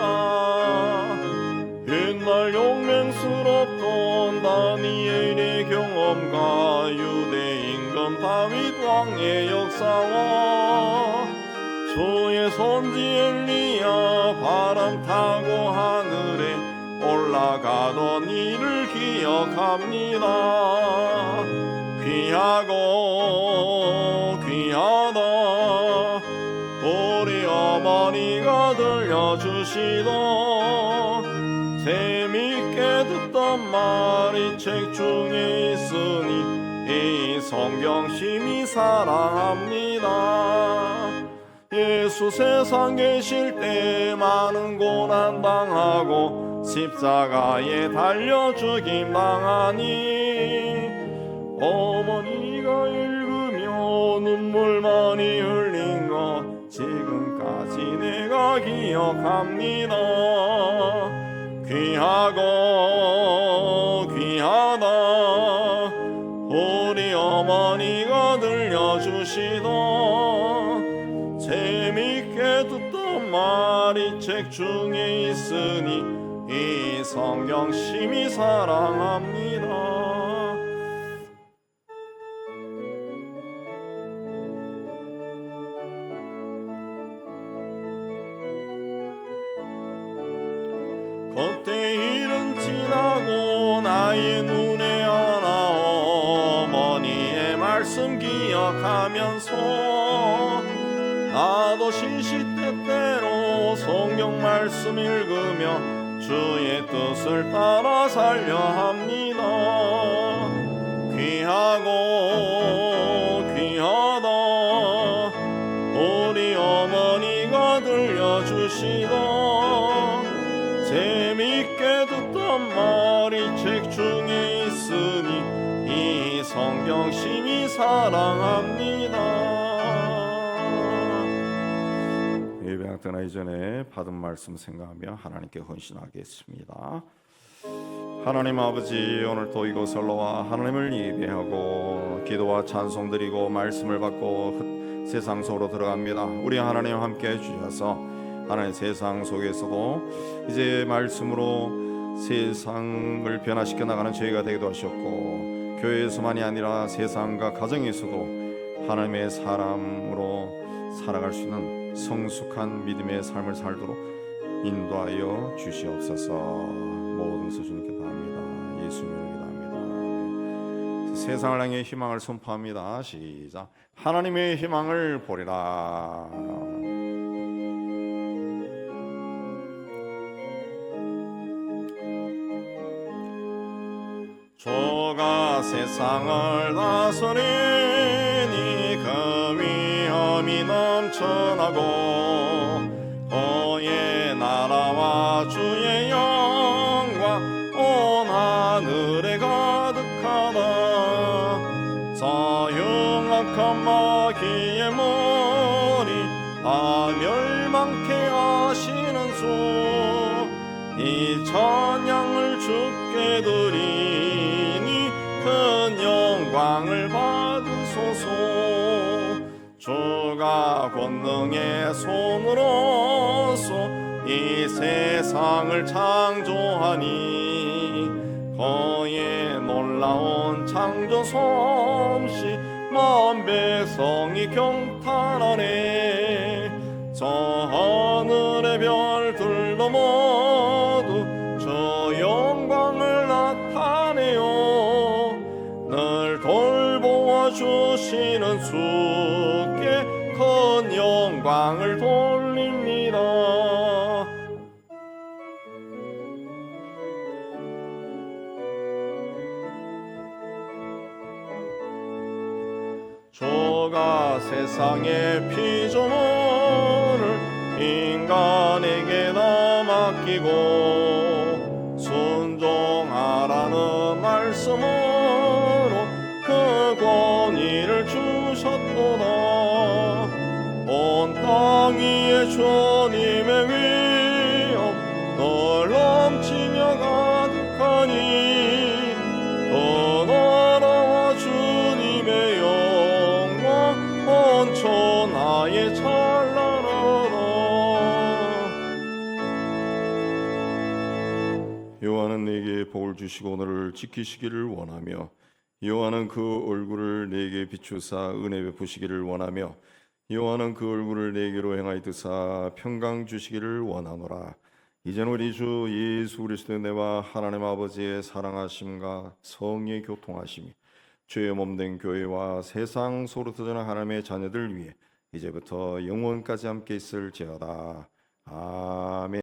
옛날 용맹스럽던 다니엘의 경험과 유대 임금 다윗 왕의 역사와 주의 선지 엘리야 바람 타고 하늘에 올라가던 일을 기억합니다. 귀하고 귀하다 우리 어머니가 들려주시던 재미있게 듣던 말이 책 중에 있으니 이 성경 심히 사랑합니다. 예수 세상 계실 때 많은 고난 당하고 십자가에 달려 죽임 당하니 어머니가 읽으며 눈물 많이 흘린 것 지금까지 내가 기억합니다. 귀하고 귀하다 우리 어머니가 들려주시던 재미있게 듣던 말이 책 중에 있으니 이 성경 심히 사랑합니다. 그때 일은 지나고 나의 눈에 하나 어머니의 말씀 기억하면서 나도 시시때때로 성경 말씀 읽으며 주의 뜻을 따라 살려 합니다. 귀하고 귀하다 우리 어머니가 들려주시던 재미있게 듣던 말이 책 중에 있으니 이 성경 심히 사랑합니다. 예배당 떠나기 전에 받은 말씀 생각하며 하나님께 헌신하겠습니다. 하나님 아버지, 오늘도 이곳에 올라와 하나님을 예배하고 기도와 찬송 드리고 말씀을 받고 세상 속으로 들어갑니다. 우리 하나님 함께 해주셔서 하나님 세상 속에서도 이제 말씀으로 세상을 변화시켜 나가는 저희가 되기도 하셨고, 교회에서만이 아니라 세상과 가정에서도 하나님의 사람으로 살아갈 수 있는 성숙한 믿음의 삶을 살도록 인도하여 주시옵소서. 모든 것을 주님께 다합니다. 예수님을 기도합니다. 세상을 향해 희망을 선포합니다. 시작. 하나님의 희망을 보리라. 주가 세상을 다스리니 그 위엄이 넘쳐나고 그의 나라와 주의 영광 온 하늘에 가득하다. 자영악한 마귀의 머리 다 멸망케 하시는 주, 이 찬양을 주께 드리니 큰 영광을 받으소서. 주가 권능의 손으로서 이 세상을 창조하니 그의 놀라운 창조 솜씨 만 백성이 경탄하네. 저 하늘의 별들도 모두 저 영광을 나타내요. 늘 돌보아 주시는 주께 큰 영광을 돌립니다. 주가 세상의 피조물을 인간에게 다 맡기고 순종하라는 말씀으로 그 권위를 주셨도다. 온 땅 위에 주님의 위엄 널 넘치며 가득하니 그 나라와 주님의 영광 온 천하에 찬란하다. 여호와는 내게 복을 주시고 오늘을 지키시기를 원하며 여호와는 그 얼굴을 내게 비추사 은혜 베푸시기를 원하며 여호와는 그 얼굴을 내게로 행하여 드사 평강 주시기를 원하노라. 이제는 우리 주 예수 그리스도의 은혜와 하나님 아버지의 사랑하심과 성의 교통하심이 주의 몸된 교회와 세상 속으로 터지는 하나님의 자녀들 위해 이제부터 영원까지 함께 있을지어다. 아멘.